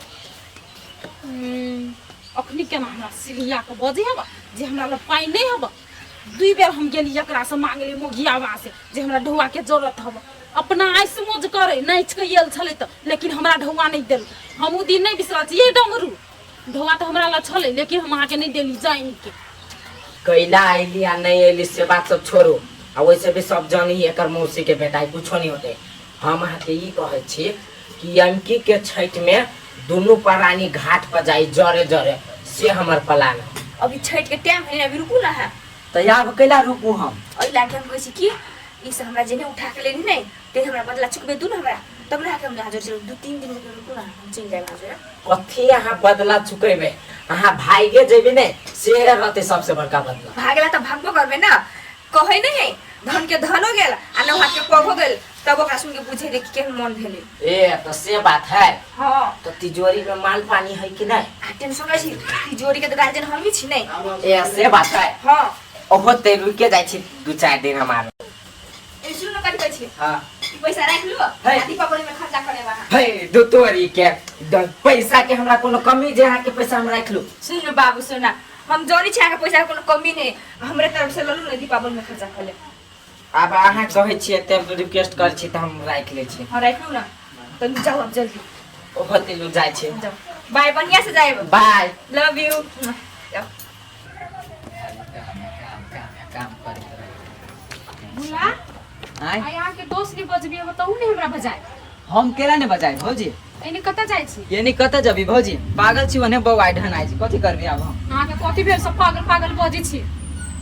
अखनी केना हमरा सिलिया के बजे हबा जे हमरा ल पाई नहीं हबा दुई बेर हम गेली एकरा से मांगली मोगियावा से जे हमरा ढौआ के जरूरत हबा अपना आइस मोज करे नाच के आयल छले त लेकिन हमरा ढौआ नहीं देल हम उ दिन नहीं बिसरा छी ये डमरू ढौआ तो हमरा ला छले लेकिन हम आके नहीं देली जाइन के कैला आइली आ नहीं आइली से बात सब छोड़ो आ वैसे भी सब जानी एकर मौसी के बेटा है कुछो नहीं होते हम अहाँ के ई कहै छी कि अंकी के छठ में दोनों प्राणी घाट पर जाई जरे जरे से हमर प्लान है अभी छठ के टाइम है अभी रुकू ना है तो यार कैला रुकू हम ओइ लागे हम कहै छी कि ई से हमरा जेने उठा के लेनी नहीं ते हमरा बदला चुकबे दू ना हमरा तब ना के हम हाजिर चल 2-3 दिन में रुकू ना हम चल जाए हाजिर कथी अहाँ बदला चुकेबे अहाँ भागे जेबे ने से रहते सबसे बड़का बदला भागेला त भागबो करबे ना कहै नहीं है धन के धन हो गेल आ न हाथ के पग हो गेल तब ओकरा सुन के पूछे रे कि केहन मन भेले ए तो से बात है हां तो तिजोरी में माल पानी है कि नहीं आ टेंशन नै छी तिजोरी के त गार्जियन हम ही छी नहीं ए से बात है हां ओहो ते रुके जाय छी 2-4 दिन हमारे ए सुन न कथि कहै छी हां पैसा रख लो है। दीपावली में खर्चा करे बा हे दो तोरी के पैसा के हमरा कोनो कमी जे अहाँ के पैसा हम रख लू। सुन बाबू सुना हम जोनी छे के पैसा के कोनो कमी नहीं हमरे तरफ से ललू ने दीपावली में खर्चा करे अब अहाँ कहै छियै तब रिक्वेस्ट कर छी त हम रख ले छी। हां रख लो ना तो जाओ अब जल्दी ओहते लोग जाय छै। जाओ बाय बढ़िया से जाए बाय। लव यू काम करे भुला आय आ यहाँ के दोस्त ने बजबी बताऊ ने हमरा बजाय हम केला ने बजाय भौजी एने कत जाय छी यानी कत जबी भौजी पागल छी ओने बौआ ढनाइ छी कथि करबी अब हम अहाँ के कथी भेल सब पागल पागल बजै छी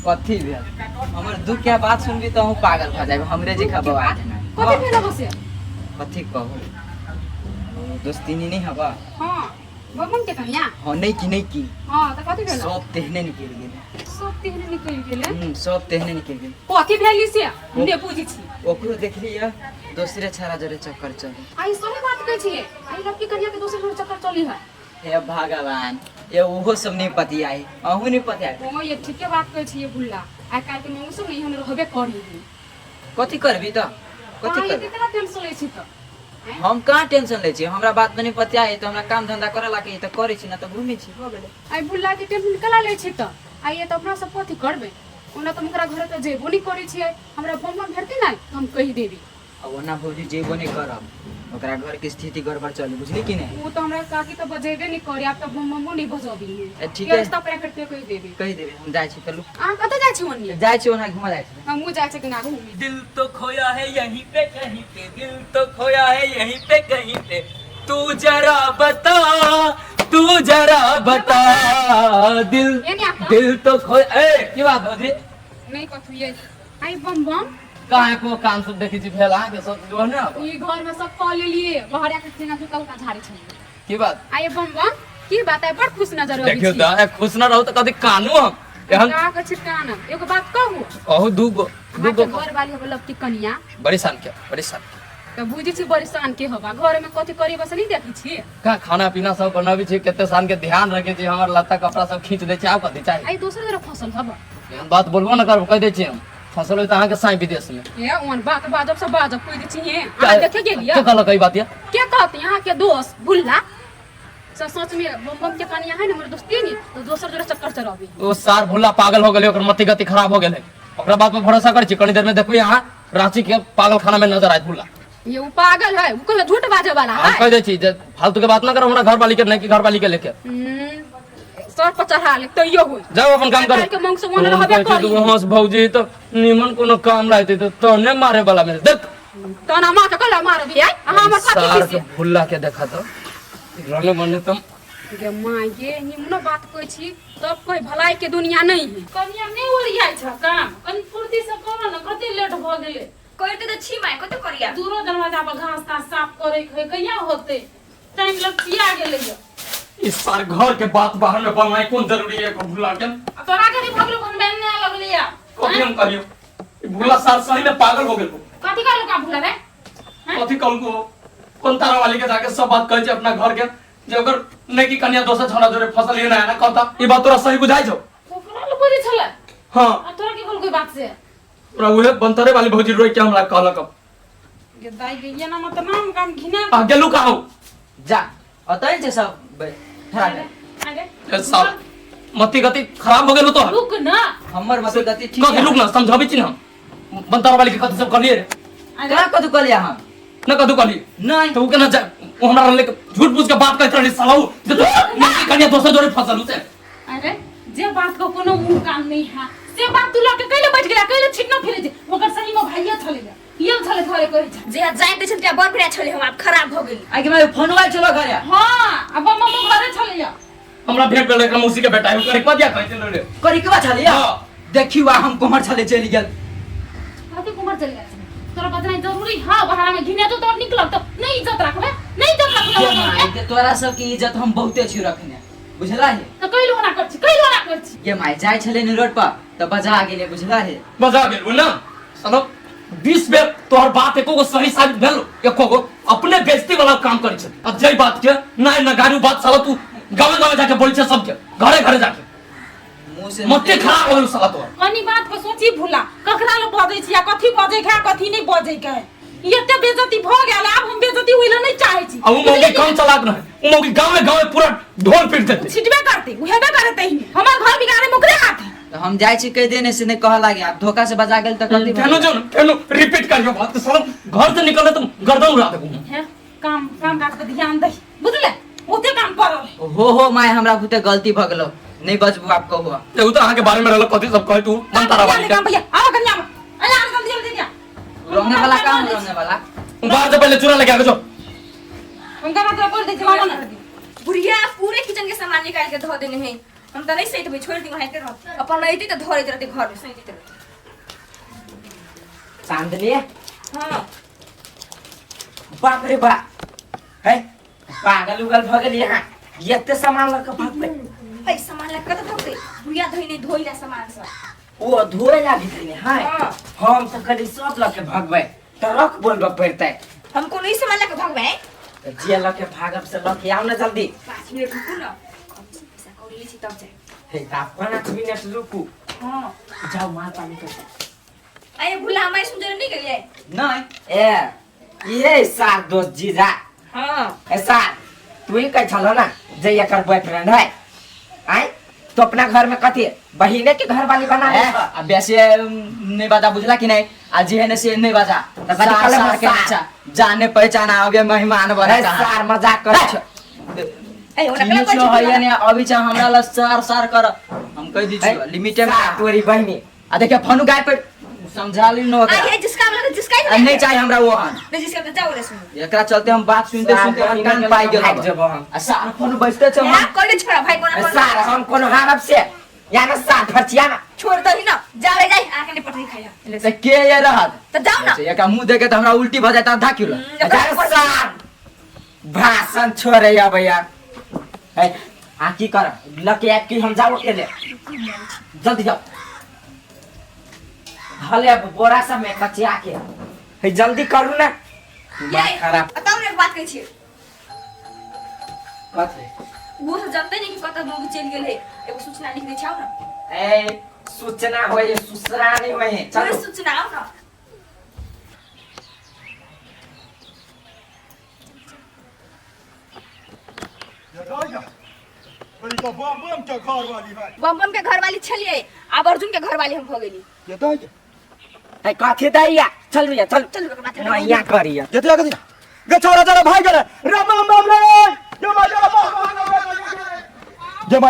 कथि भेल हमर दुख के बात सुनबी त हम पागल भ जाब हमरे जे खबा आ कथी भेल बसे कथि कहू दोस्तीनी नहीं हवा। हां बबन के कनिया हाँ नहीं की हां त कथी भेल सब तेहने निकल गेल। सब तेहने निकल गेले सब तेहने निकल गेल। कथी भेली से ने बुझी छी ओकरो देखली या दूसरे छाड़ा जरे चक्कर चले। आई सोने बात कहै छी आई लड़की कनिया के दोसर घर चक्कर चली है हे भगवान ये ओहो सब नहीं पति आई अहू नहीं पति आई। ओ ये ठीके बात कहै छी ये भुल्ला आई काल के मंग सब नहीं हम रहबे करी कथि करबी त कथि कथी कर कितना टेंशन ले छी त हम कहाँ टेंशन ले छी हमरा बात में नहीं पति आई तो हमरा काम धंधा करे लागे त करै छी ना त घूमै छी हो गेलै। आई भुल्ला के टेंशन निकला ले छी त आई ये त अपना सब कथी करबे ओना त हमरा घर त जेबो नहीं करै छी हमरा बम्मा भेटती ना हम कहि देबी अब ओना भौजी जेबो नहीं करब ओकरा घर के स्थिति गड़बड़ चली बुझली कि नहीं। वो तो हमरा काकी तो बजेबे नहीं करे आप तो बम्मा नहीं बजबी है ठीक ये है रास्ता पे करते कहि देबी कहि देबे हम जाय छी चलू आ कत जाय छी ओनी जाय छी ओना घुमा जाय छी। हम जाय छी कि ना घूमी दिल तो खोया है यहीं पे कहीं पे दिल तो खोया है यहीं पे कहीं पे तू जरा बता दिल ये नहीं आपका दिल तो खोया ए की बात हो जी नहीं कथु ये आई बम बम काहे को काम सब देखी छी भेल अहाँ के सब जो ने ये घर में सब कॉल ले लिए बाहर आके सीना से कौका झाड़ी छी की बात आई बम बम की बात है बड़ खुश नजर आबी देखियो त खुश न रहू त कथि कानू हम एहन का के छिटकान एगो बात कहू कहू दूगो घर वाली हो लपटी कनिया बड़ी शान के तो बुझी छी बड़ी शान के होबा घर में कथि करी बस नहीं देखी छी का खाना पीना सब बनाबी छी केते शान के ध्यान रखे छी हमर लत्ता कपड़ा सब खींच दे छी आप कथि चाहिए आई दूसरे तरफ फसल हबा एहन बात बोलबो न करब कह दे छी हम फसल होय त अहाँ के साई विदेश में ये ओन बात बाजब सब बाजब कोई दी छी आ देखे गेलिया तो कहलो कई बात ये क्या कहते यहाँ के दोस्त भुल्ला सच में बम बम के कनिया है ना हमर दोस्ती नहीं तो दोसर जरा चक्कर चलाबी ओ सार भुल्ला पागल हो गेले ओकर मति गति खराब हो गेले ओकरा बात पे भरोसा कर छी कनी देर में देखबी यहाँ रांची के पागल खाना में नजर आए भुल्ला ये वो पागल है वो कहे झूठ बाजे वाला हम है कह दे छी जे फालतू के बात ना करो हमरा घर वाली के नहीं कि घर वाली के लेके सर पर चढ़ा ले तो यो होई जाओ अपन काम करो के मंग से वन रहबे करी तू हंस भौजी तो निमन कोनो काम लाइते तो तने मारे वाला में देख तना मां के कला मार भी आई हमर सार कथि के से भुल्ला के देखा तो रहने बने तुम गे मां ये निमनो बात कहै छी तब कोई भलाई के दुनिया नहीं है कनिया नहीं ओरियाई छ काम कनी फुर्ती से करो ना कते लेट भ गेले कोई तो छी माय कतो करिया दूरो दरवाजा पर घास तास साफ करे के कहिया होते टाइम लगतिया गेले ये इस सार घर के बात बाहर में बनाई कौन जरूरी है को भुल्ला के तोरा के भगलो कोन बैन ना लगले या कभी हम कहियो ई भुल्ला सार सही में पागल हो गेल कथि कहलो का भुला रे कथी कहल को कोन तारा वाली के जाके सब बात कहै छै अपना घर के जे ओकर नहीं कि कन्या दोसर छोरा जोरे फसल ही ना है ना कहता ई बात तोरा सही बुझाई छौ ओकरा ल बुझी छले हां आ तोरा के कहल कोई बात से तोरा उहे बंतरे वाली भौजी रोई के हमरा कहलक गे दाई गे ये ना मत नाम काम घिना आ गेलु कहू जा अतै छै सब ठहरा अरे ए साल मति गति खराब हो गेलु तो रुक ना हमर मत गति ठीक कथी है रुक ना समझाबी छी ना बंतरा वाली के कथी सब कहलिए रे कहाँ कदू कलिया हम ना कदू कहली नहीं तो उ के ना जा वो हमरा रहले झूठ पूछ के बात कहत रहली साला जे तो नहीं कि कन्या दोसर जोरे फसल उसे अरे जे बात को कोनो मुंह काम नहीं है से बात तू लके कइले बैठ गेला कइले छिटना फिरे जे ओकर सही में भाइया छले ये छले घरे कहि जा जे जाय दे छन बर फिरा छले हम आप खराब हो गेली आगे मैं फोनवा चलो घरे हां अब मम्मा घरे छले या हमरा भेट भेल एकरा मौसी के बेटा है ओकर एकवा दिया कहते रे करिकवा छलिया हां देखिवा हम कोमर छले चली गेल कथि कुमार चले गया तोरा बदनाई जरूरी हां बहारा में घिने तो निकल तो नहीं इज्जत रखबे नहीं इज्जत रखबे के तोरा सब की इज्जत हम बहुते छी रखने बुझला है तो कइलो ना करछि ये माय जाय छले नि रोड पर त बजा गेले बुझला है मजा गेल ना साला 20 बेर तोहर बात एको गो सही साबित भेल एको गो अपने बेइज्जती वाला काम करै छै अब जई बात के ना नगारू बात साला तू गावे जाके बोल छै सबके घरे जाके मुंह से मते खराब हो साला तो कनी बात को सोची भूला कखरा लो बजै छी या कथि बजै खा कथि नहीं बजै के ये ते बेइज्जती भ गेल अब हम बेइज्जती होइला नहीं चाहे छी अब वो मौके कम चलाक रहे वो मौके गांव में पूरा ढोल पीट देते छिटबे करते उहेबे करते ही हमर घर बिगाड़े मुकरे हाथ है तो हम जाय छी कह देने से नहीं कह लागे आप धोखा से बजा गेल त कथि फेनो जो फेनो रिपीट करियो बात साला घर से निकले तुम गर्दन उड़ा देबो हैं काम काम काज पे ध्यान दे बुझले ओते काम करल हो माय हमरा भूते गलती भ गेलो नहीं बचबू आपको हुआ ते तो आके बारे में रहल कथि सब कहे तू मन तारा वाली काम भैया आओ कन्या अरे आ जल्दी जल्दी जा रोने वाला काम रोने वाला बाहर से पहले चूरा लेके आ जो हम करा तो बोल दे चला ना बुढ़िया पूरे किचन के सामान निकाल के धो देने हैं हम तो नहीं सही तो छोड़ दी वहां के रह अपन रहती तो धोरे रहते घर में सही रहते चांदनी हां बाप रे बाप है पागल उगल भ गेल यहाँ एते सामान लग के भाग पे ऐ सामान लग के तो धोते बुढ़िया धोइने धोइला सामान सब ओ धोए लागी थी हां हाँ। हम तो कली सब लग के भागबै तो रख बोलबा पड़तै हमको नहीं सामान लग के भागबे तो जे लग के भागब से लग के आओ ना जल्दी 5 मिनट रुकू ना पैसा कौड़ी ली तब जाए हे ता 5 मिनट रुकू हां जाओ मार पानी कर अरे भूला हमारे सुंदर नहीं गलिए नहीं ए ये सार दोस्त जीजा हां ऐसा तू ही कह छलो ना जे एकर बॉयफ्रेंड है आई तो अपना घर में कथी बहिने के घर वाली बना ले अब वैसे नहीं बता बुझला कि नहीं आज जी है ने से नहीं बजा तो बड़ी सार कलम सार के सार। अच्छा जाने पहचाना आगे मेहमान बने सार मजाक कर ए ओना किलो कला है या नहीं अभी चाह हमरा ला सार सार कर हम कह दी छी लिमिट में तोरी बहिनी आ देखिए फोन गाय पे समझा ली नो आ ये जिसका लगा जिसका ही नहीं चाहिए हमरा वो हन नहीं जिसका तो जाओ रे सुन एकरा चलते हम बात सुनते सुनते कान पाई गेल भाग जब हम आ सार फोन बजते छ यार कोई छोड़ा भाई कोना सार हम कोनो हारब से या ना सार फरचिया ना छोड़ दो ही ना जा रे जाई आके ने पटरी खाया से के ये रहत तो जाओ ना एकरा मुंह देखे त हमरा उल्टी भ जाता था किलो सार भाषण छोड़े या भैया है आ की कर लके एक की हम जाओ के ले जल्दी जाओ हले बोरा सब में कचिया के है जल्दी करू ना ये खराब बताओ एक बात कही छी कथी वो सब जानते नहीं कि कत लोग चल गेल है एगो सूचना लिख दे छाओ ना ए सूचना होए सुसरा नहीं होए चलो चलो सूचना आओ ना बड़ी तो बम बम के घर वाली है बम बम के घर वाली छलिए अब अर्जुन के घर वाली हम हो गेली ये तो है कथी दैया चल भैया चल चल ओकरा माथे हां या करिया ये तो कथी गे छोरा जरा भाई गेले राम राम राम रे जमा जमा जमा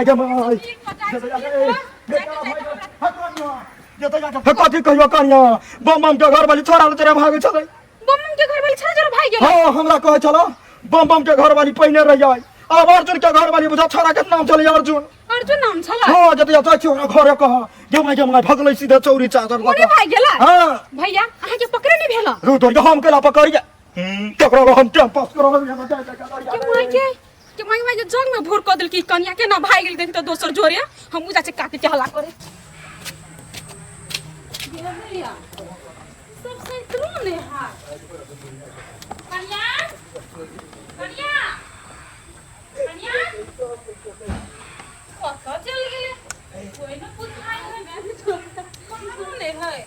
जमा कथी कहियो कनिया बम बम के घर वाली छोरा तेरे भागे चले बम के घर वाली छड़ जरा भाई गेल हाँ हमरा कहे चलो बम बम के घर वाली पहिने रह जाए अब अर्जुन के घर वाली बुझा छोरा के नाम चले अर्जुन अर्जुन नाम छला हाँ जब जाता क्यों ना घरे कहा जमा जमा भगले सीधे चौरी चादर ओरे भाई गेला हाँ भैया अहाँ के पकड़े नहीं भेला रुदर हम केला पकड़िए ककरो हम टाइम पास करो के माई जे जंग में भोर क दिल की कन्या के ना भाई गेल देख तो दोसर जोरे हम जा से काके के हल्ला करे भैया सब से इतरो ने हां कन्या कन्या कन्या कत चल गेले कोई ना पुछाई है कौन ले है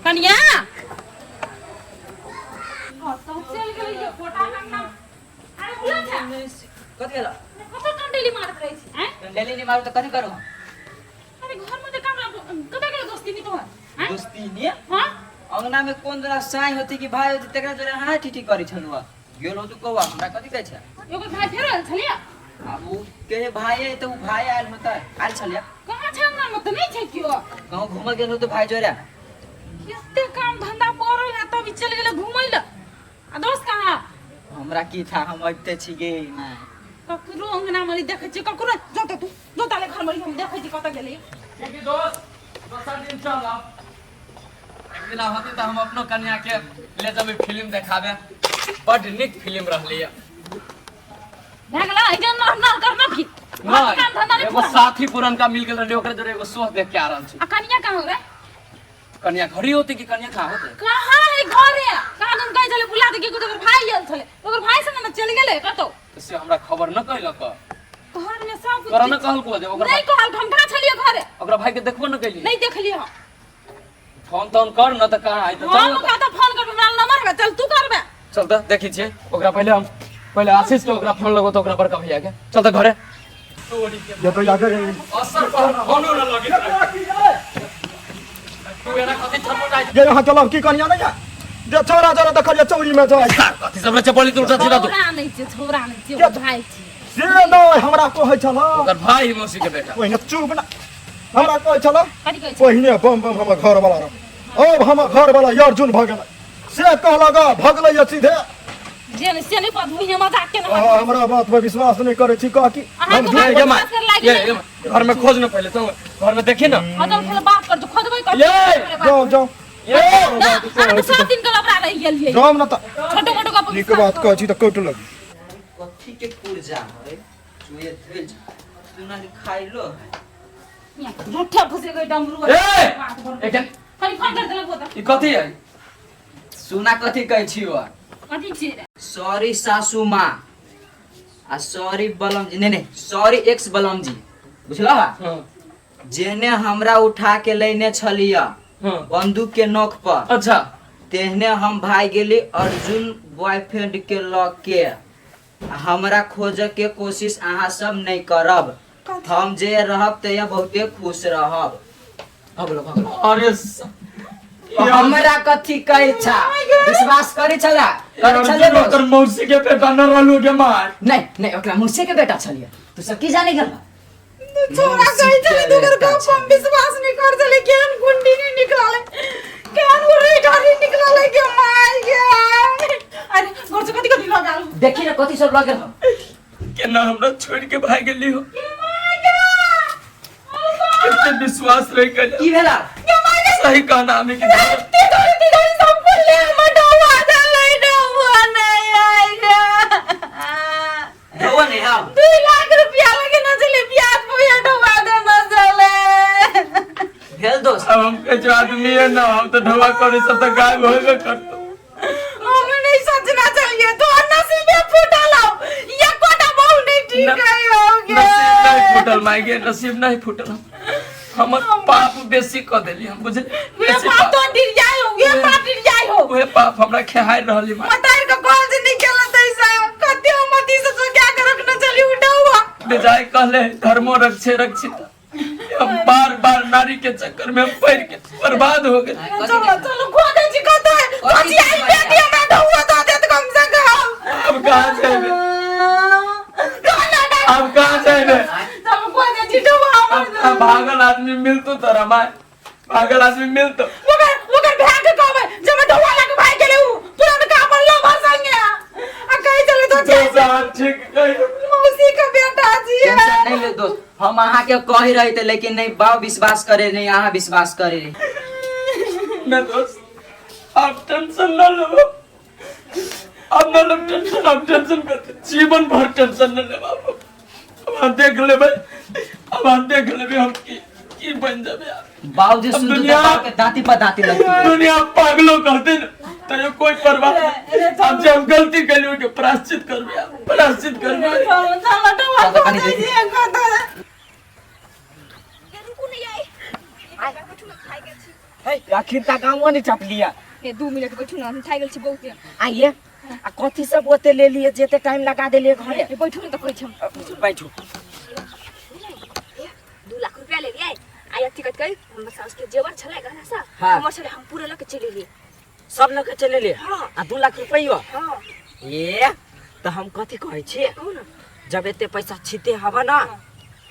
कन्या तो चल गेले ये फोटा ना अरे बोला था कथि गेल कत कंडेली मारत रही छी हैं डेली नहीं मारू तो कथि करू अरे घर में काम कत गेले दोस्ती नहीं तो हैं दोस्ती ने हां अंगना में कोन जना साई होती कि भाई होती तकरा जरे हां ठीठी करी छनुआ गेलो तो कौवा हमरा कथि कहै छै एगो भाई फेरल छलिया अब उ कहे भाई है तो उ भाई आयल होता आयल छलिया कहां छ अंगना में तो नहीं छै कियो गांव घूमल गेल तो भाई जोरा एते काम धंधा पड़ल है तब चल गेले घुमै ल आ दोस्त कहां हमरा की था हम अबते छी गे ना ककरो अंगना में देखै छी ककरो जोता तू जोता ले घर में हम देखै छी कत गेले क्योंकि दोस्त दोसर दिन चल बिना होती तो हम अपनो कन्या के ले जब फिल्म देखाबे बड़ निक फिल्म रहलिए भागला इधर नॉर्मल करना भी काम धंधा नहीं एगो साथी पुरनका मिल गेल रहे ओकरे जरे एगो शो देख के आ रहल छी आ कन्या कहां हो रे कन्या घरी होती कि कन्या कहाँ होते कहां है घर रे कहां तुम कह चले बुला दे के ओकर भाई गेल छले ओकर भाई संग में चल गेले कतो से हमरा खबर न कहलक घर में सब तोरा न कहल को जे ओकर नहीं कहल हम कहां छलिए घरे ओकरा भाई के देखबो न कैली नहीं देखलिए हम फोन तोन कर न त कहां आई त हम का चल तू करबे चल तो देखी छे ओकरा पहले आशीष के ओकरा फोन लगो तो ओकरा बड़का भैया के चल तो घरे ये तो जाके असर पर फोनो न लगे तू एना कथि थपटाई ये यहाँ चलो की कनिया नहीं है जे छोरा जरा देखलिए चौरी में जाए कथि सब चपली तू उठा छिरा तू छोरा नहीं छे भाई छी से नहीं हमरा कहै छलो ओकर भाई मौसी के बेटा ओहिने चुप ना हमरा कहै छलो कथि कहै छी पहिने बम बम हमर घर वाला रह अब हमर घर वाला अर्जुन भ गेल से कहलगा भगलै ये सीधे जेने से नहीं पद मुझे मजाक के ना हमरा बात पर विश्वास नहीं करे छी कह की हम ये घर में खोज न पहले तो घर में देखी ना हदल खेल बात कर तो खोदबै कर ये जाओ जाओ अरे 7 दिन का लबड़ा रही गेलिए जाओ ना त छोटो मोटो का निक बात कहै छी त कट लगी कथी के पुर्जा है चुए धुल तू ना खाइलो झूठा फुसे गई डमरू ए एकन खाली फोन कर देलक बोता ई कथि है सुना कथी कहै छी ओ कथि छी सॉरी सासू माँ आ सॉरी बलम जी नहीं सॉरी एक्स बलम जी बुझलो हां जेने हमरा उठा के लेने छलिया हां बंदूक के नोक पर अच्छा तेहने हम भाई गेली अर्जुन बॉयफ्रेंड के लग के हमरा खोजे के कोशिश अहाँ सब नहीं करब हम जे रहब ते बहुते खुश रहब भगलो अरे हमरा कथी कहै छा विश्वास करै छला ओकर मौसी के बेटा न रहलु के मार नहीं ओकरा मुझसे के बेटा छलिया तू सब की जाने गेल छोरा कहै छले तोकर गप हम विश्वास नहीं कर चले केन गुंडी नहीं निकलाले केन उरे ढारी निकलाले के माय गे अरे घर से कथि लगा देखी ना कथी सब लगे हम केना हमरा छोड़ के भाग गेली हो कितने विश्वास रह गया की भेला सही कहना हमें कि ती सब बोले मडवा दले डवा नहीं आएगा धोवा नहीं हम 2 लाख रुपया लगे न चले ब्याज पे डवा दे न चले भेल दोस्त अब हम के जो आदमी है ना हम तो ढवा करे सब तो गायब होएगा करतो हमें नहीं सोचना चाहिए तो नसीब में फूटा लाओ ये कोटा बहु नहीं ठीक है हो गया नसीब नहीं फूटल मायगे नसीब नहीं फूटल हमर पाप बेसी क देली हम बुझे ये बात तो गिर जाए हो ये बात गिर जाए हो ओहे पाप हमरा खेहाय रहली माय मतार का कॉल से निकल तैसा कते मती से तो क्या कर न चली उठावा बेजाय कहले धर्मो रक्षे रक्षित हम बार नारी के चक्कर में हम पड़ के बर्बाद हो गए चलो खो दे जी कहता है कोची आई बेटी मैं ढौआ तो दे कम से कम अब कहां जाएबे अब कहां जाएबे चलो खो दे जी ढौआ अब भागल आदमी मिलतो तोरा माय भागल आदमी मिलतो वो कर भाग कहबे जब मैं ढौआ लग भाई गेले हूं तुरंत का अपन लो भसंगे आ कहीं चले तो ठीक कही मौसी का बेटा जी टेंशन नहीं ले दोस्त हम अहाँ के कह रहे थे लेकिन नहीं बाव विश्वास करे नहीं अहाँ विश्वास करे रही मैं दोस्त आप टेंशन न लो अब न लो टेंशन आप टेंशन करते जीवन भर टेंशन न ले बाबू अब देख ले भाई अब देख ले भाई हम की बन जाबे बाव जी सुन दुनिया के दांती पर दांती लगती है दुनिया पागलों कहते न तो ये कोई परवाह नहीं अब जब हम गलती करी के प्रायश्चित करबे प्रायश्चित करबे चलो चलो ढौआ खो दे जी कहता है आखिर तक गाँव नहीं चप लिया ए 2 मिनट बैठू ना हम थाई गेल छी बहुते आइए आ कथी सब ओते ले लिए जेते टाइम लगा देलिए घरे ए बैठू ना त कहै छी हम बैठू 2 लाख रुपया ले लिए आया टिकट कई हम सास के जेवर छले गहना सा हाँ। हमर छले हम पूरा लेके चले लिए सब लोग के चले लिए हाँ। आ 2 लाख रुपया हां ये तो हम कथी कहै छी कहू ना जब एते पैसा छिते हवा ना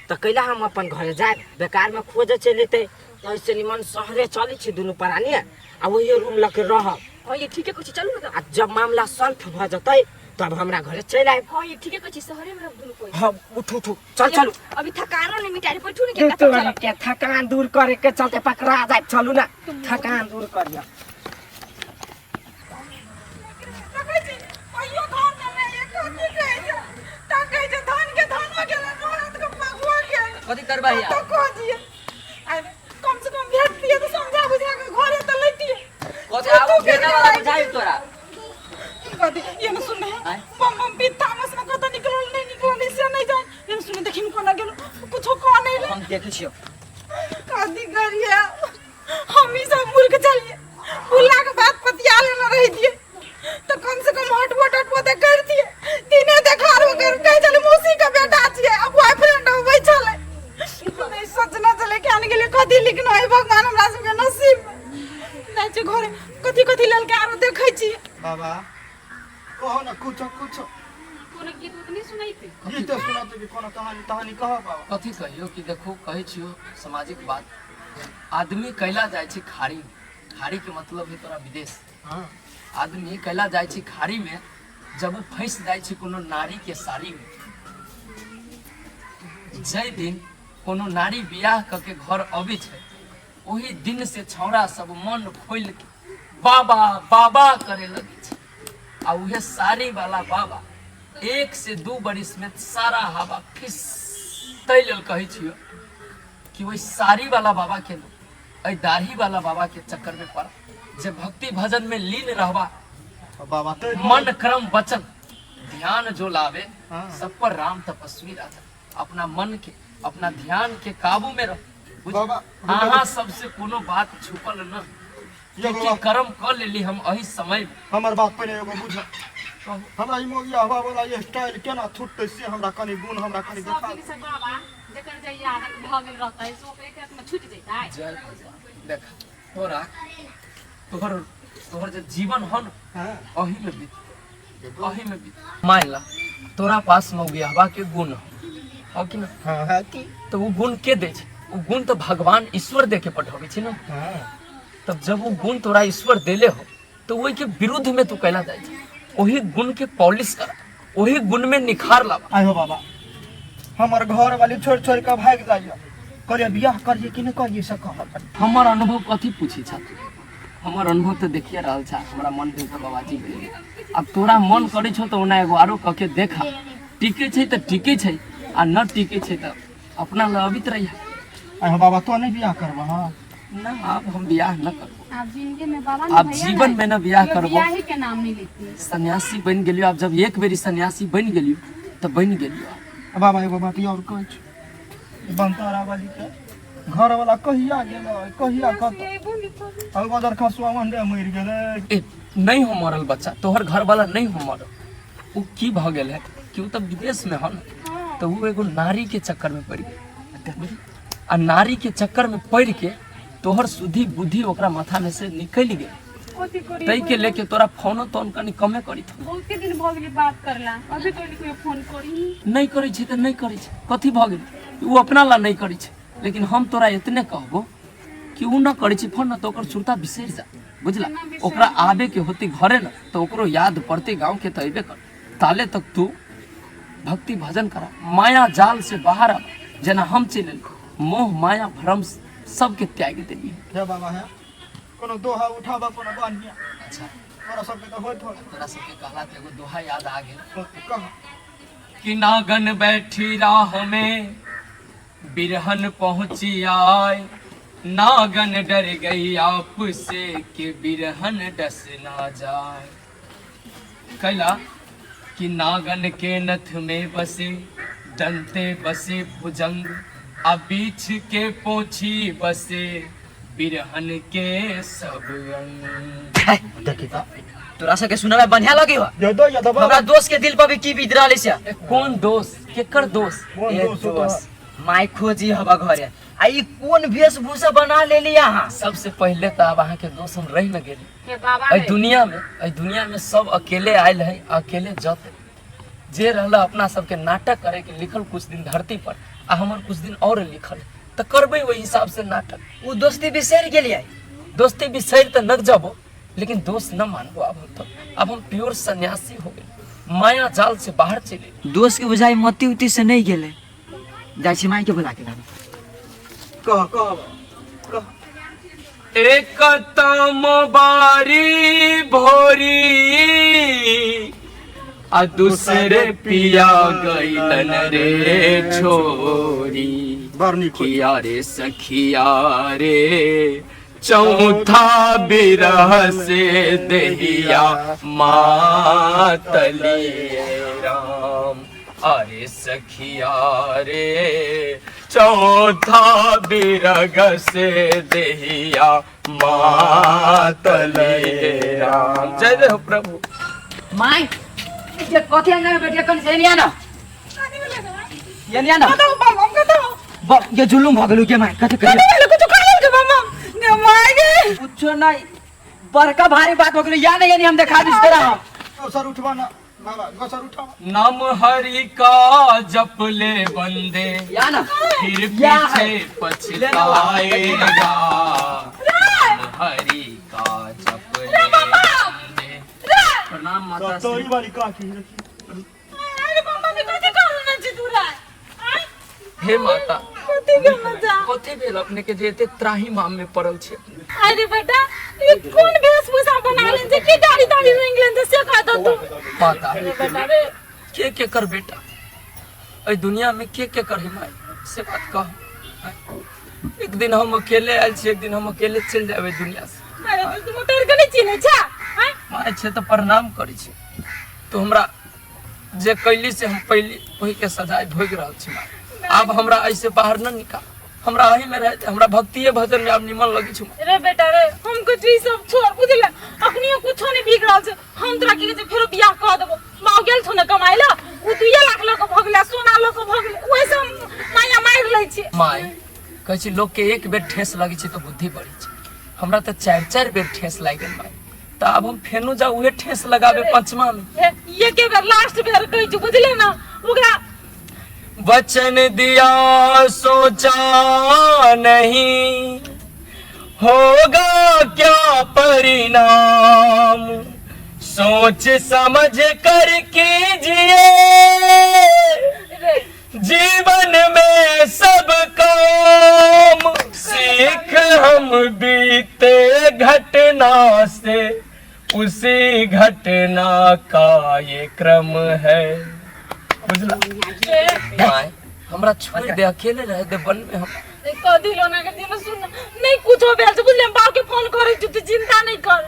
तो कैला हम अपन घरे जाए बेकार में खोजे चले ते ऐसे निमन शहरे चली छी दुनु प्राणी आ वही रूम लके रह हां ये ठीक है कुछ चलू ना आ जब मामला सॉल्व भ जतै तब हमरा घरे चल आए हां ये ठीक है कुछ शहरे में रख दुनु कोई हम उठू उठू चल चल अभी थकानो नहीं मिटाई बैठू ना के तोरा के थकान दूर करे के चलते पकड़ा जाए चलू ना थकान दूर करिया अयो धान में ये कथि कहै छै ता कहै छै धान के धानो गेला नौरत के पगुआ के कथी करबा या तो कह दिए अरे कम से कम भेट दिए तो समझा बुझा के घरे तो लेतिए कथी आबो बेटा वाला बुझाई तोरा कथि ये न सुन है बम बम पी तामस में कत निकल से नहीं जाए ये सुन देखिन कोना गेलो कुछ को नहीं ले हम देखै छियो कथि करिए हम ही सब मूर्ख चलिए बुला के बात पतिया ले न रही दिए लेकिन ओए भगवान हमरा सबके नसीब नहीं छै घरे कथी कथी लेल के आरो देखै छी बाबा कहो ना कुछ कोनो गीत उतनी सुनाई थी गीत सुनाते कि कोनो कहानी कहो बाबा कथी कहियो कि देखो कहै छियो सामाजिक बात आदमी कैला जाइ छै खाड़ी के मतलब है तोरा विदेश हां आदमी कैला जाइ छै खाड़ी में जब वो फंस जाइ छै कोनो नारी के साड़ी में जय दिन कोनो नारी बियाह करके घर अबै छै वही दिन से छौड़ा सब मन खोल के बाबा बाबा करे लगे छै आ उहे साड़ी वाला बाबा 1 से 2 बरिस में सारा हवा फिस तै लेल कहै छियो कि वही साड़ी वाला बाबा के लोग दाढ़ी वाला बाबा के चक्कर में पड़ा जे भक्ति भजन में लीन रहबा बाबा तो मन क्रम वचन ध्यान जो लावे सब पर राम तपस्वी राजा अपना मन के अपना ध्यान के काबू में रह बाबा अहाँ सबसे कोनो बात छुपल न कि कर्म कर लेली हम अही समय में हमर बात पहले एगो बुझ हमरा ई मोगिया हवा वाला ये स्टाइल केना छूटते से हमरा कनी गुण हमरा कनी देखा बाबा जेकर जे आदत भ गेल रहतै सो एक में छूट जैतै जय देख तोहर जे जीवन हन अही में बीत मान ला तोरा पास मौगिया हवा के गुण हो कि ना हां की तो वो गुण के दे छै वो गुण तो भगवान ईश्वर दे के पठावे छै ना तब जब वो गुण तोरा ईश्वर देले हो तो वही के विरुद्ध में तू कैला जाए छै वही गुण के पॉलिश करा वही गुण में निखार लावा आयो बाबा हमर घर वाली छोड़ के भाग जाइए करे बियाह करिए कि नहीं करिए से कह हमर अनुभव कथी पूछी छ हमर अनुभव तो देखिए रहल छ हमरा मन भेल त बाबाजी भेल अब तोरा मन करे छो तो ओना एगो आरो कके देखा टिके छै त टिके छै आ न टिके छै त अपना लबित रही आयो बाबा तो नहीं बियाह करबा हां ना अब हम बियाह न करबो आप जिंदगी में बाबा आप जीवन में न बियाह करबो बियाह के नाम नहीं लेती सन्यासी बन गेलियो अब जब एक बेरी सन्यासी बन गेलियो त बन गेलियो बाबा एगो बात और कह छ बंतारा वाली के घर वाला कहिया गेलै कहिया कत अब बदर खसुआ मंडे मर गेलै ए नहीं हो मरल बच्चा तोहर घर वाला नहीं हो मरल उ की भ गेल है कि उ त विदेश में हन तो वो एगो नारी के चक्कर में पड़ गई आ नारी के चक्कर में पड़ के तोहर सुधी बुद्धि ओकरा माथा में से निकल गई तई के लेके तोरा फोन तो कनी कमे करी था बहुते दिन भ गेली बात करला अभी तो कोई फोन करी नहीं करी छै त नहीं करी छै कथी भ गेल उ अपना ला नहीं करी छै लेकिन हम तोरा इतने कहबो कि उ न करी छै फोन न तो ओकर सुरता बिसर जा बुझला ओकरा आबे के होती घरे न तो ओकरो याद पड़ते गांव के त अइबे कर ताले तक तू भक्ति भजन करा माया जाल से बाहर आ जना हम चले मोह माया भ्रम सबके त्याग देली हे बाबा है कोनो दोहा उठाबा कोनो बानिया अच्छा तोरा सबके तो होत हो तोरा सबके कहला त एगो दोहा याद आ गेल कह कि नागन बैठी राह में बिरहन पहुंची आए नागन डर गई आपसे कि बिरहन डस ना जाए कैला कि नागन के नथ में बसे डंते बसे भुजंग आ बीच के पोछी बसे बिरहन के सब अंग देखी तोरा सबके सुने में बढ़िया लगी हो ये दो हमरा दोस्त के दिल पर भी की बीत रहले छै कौन दोस्त केकर दोस्त दोस्त माय खोजी हवा घरे आ ई कोन वेशभूषा बना लेली अहाँ सबसे पहले तो अब अहाँ के दोस्त हम रह न गेली हे बाबा अई दुनिया में सब अकेले आयल है अकेले जते जे रहला अपना सबके नाटक करे के लिखल कुछ दिन धरती पर आ हमर कुछ दिन और लिखल त करबे ओहि हिसाब से नाटक उ दोस्ती बिसर गेलियै दोस्ती बिसर त नक जाबो लेकिन दोस्त न मानबो अब हम प्योर सन्यासी हो गए माया जाल से बाहर चले दोस्त के बुझाई मती उती से नहीं गेले जाइ छी माई के बुला के लाबी कह एक तम बारी भोरी आ दूसरे पिया गईलन रे छोरी किया रे सखिया रे चौथा बिरह से दहिया मातली राम अरे सखिया रे चौथा बिरग से दहिया मातली राम जय हो प्रभु माई ये कथि अंगा में बैठे कन से निया ना ये निया ना बताओ बाबा बताओ ये जुलुम हो गेलू के माय कथि कथी भेल कुछ कालल के मामा गे माय गे कुछ नहीं बड़का भारी बात हो गेल या नहीं यानी हम दिखा दिस तेरा सर उठवा ना बाबा गोसर उठा नाम हरि का जप ले बंदे या ना फिर या पीछे पछताएगा। नाम हरि का जप ले बंदे। प्रणाम माता तोरी वाली का की अरे मामा ने कथी कहल न तू रे हे माता कथी के मजा कथी भेल अपने के जेते त्राही माम में पड़ल छे। अरे बेटा ये कौन वेशभूषा बना लेन जे की दाढ़ी दाढ़ी रंग लेन से का दो तू माता अरे बेटा रे के कर बेटा ए दुनिया में के कर हिमाय से बात कह। एक दिन हम अकेले आयल छी एक दिन हम अकेले चल जाबे दुनिया से। अरे तू मोटर के नहीं चिन्हे छा माय छे तो प्रणाम करी छी तो हमरा जे कैली से हम पहली वही के सजाए भोग रहल छी माय। अब हमरा ऐसे बाहर न निकाल हमरा अही में रहते हमरा भक्तिए भजन में अब निमन लगी छु। रे बेटा रे हम कुछ ई सब छोड़ बुझला अखनियो कुछो नहीं बिक रहल छै हम तोरा की जे फेरो बियाह क देबो मां गेल छ न कमाइला उ 2 लाख ल के भगला सोना ल के भगले ओइसे हम माया मार लै छी। माय कहै छी लोग के एक बेर ठेस लगी छै तो बुद्धि बढ़ी छै हमरा तो 4 बेर ठेस लाग गेल माय। तो अब हम फेनो जा उहे ठेस लगाबे पंचमा में ये के बेर लास्ट बेर कहै छी बुझले ना ओकरा वचन दिया सोचा नहीं होगा क्या परिणाम सोच समझ कर कीजिए जीवन में सब काम सीख हम बीते घटना से उसी घटना का ये क्रम है। बुझला माय हमरा छोड़ दे अकेले रह दे वन में हम क दिलो ना के दिन सुन नहीं कुछो भेल छै बुझले बाप के फोन करै छी तू चिंता नहीं कर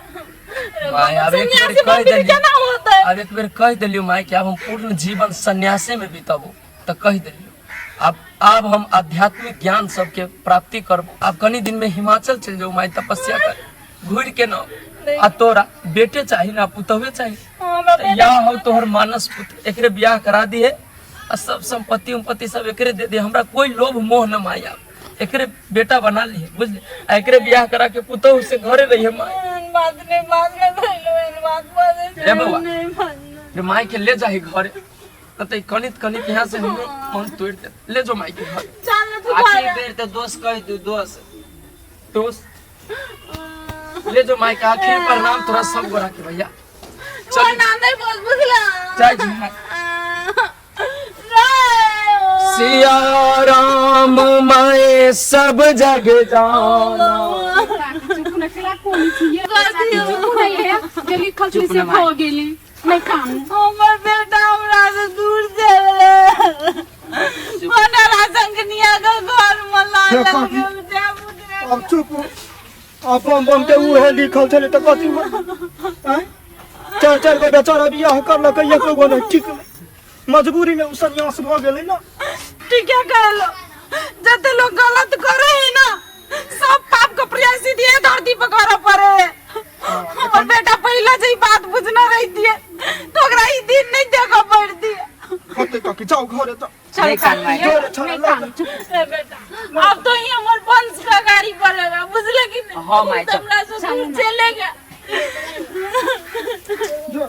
माय अब एक बेर कह देलियो अब एक बेर कह देलियो माय कि अब हम पूर्ण जीवन सन्यासे में बिताबो तो कह देलियो अब हम आध्यात्मिक ज्ञान सबके प्राप्ति करबो। अब कनी दिन में हिमाचल चल जाओ माय तपस्या कर घूर के न आ तोरा बेटे चाहिए ना पुतवे चाहिए या हो तोहर मानस पुत्र एकरे बियाह करा दिए आ सब संपत्ति उम्पत्ति सब एकरे दे दे हमरा कोई लोभ मोह न माया एकरे बेटा बना लिए बुझले एकरे बियाह करा के पुतव से घरे रहिए माय बात में भइलो इन बात ए बाबा रे माय के ले जाही घरे तते कनित यहां से हम मन तोड़ दे ले जो माय के घर चल तू आखिरी बेर तो दोस्त कह दू दोस्त ले जो माय का आखिर प्रणाम तोरा सब गोरा के भैया चल ना नहीं बोल बुझला जय जी सिया राम माए सब जग जाना हमर बेटा हमरा से दूर चले मनरा संगनिया के घर में लाल लगे अब चुप अब बम के उहे लिखल छले त कथि हैं 4 गो बेचारा बियाह करलक एको गो नहीं ठीक मजबूरी में उ सन्यास भ गेलै ना। ठीक है कहलो जते लोग गलत करे है ना सब पाप का प्रायश्चित ये धरती पर करे पड़े। हमर बेटा पहले से ही बात बुझना रही थी तो ओकरा ई दिन नहीं देखा पड़ती कते का कि जाओ घरे त नहीं कान माय ए बेटा अब तो ही हमर वंश का गाड़ी पड़ेगा बुझले कि नहीं। हां माय हमरा से दूर चलेगा जो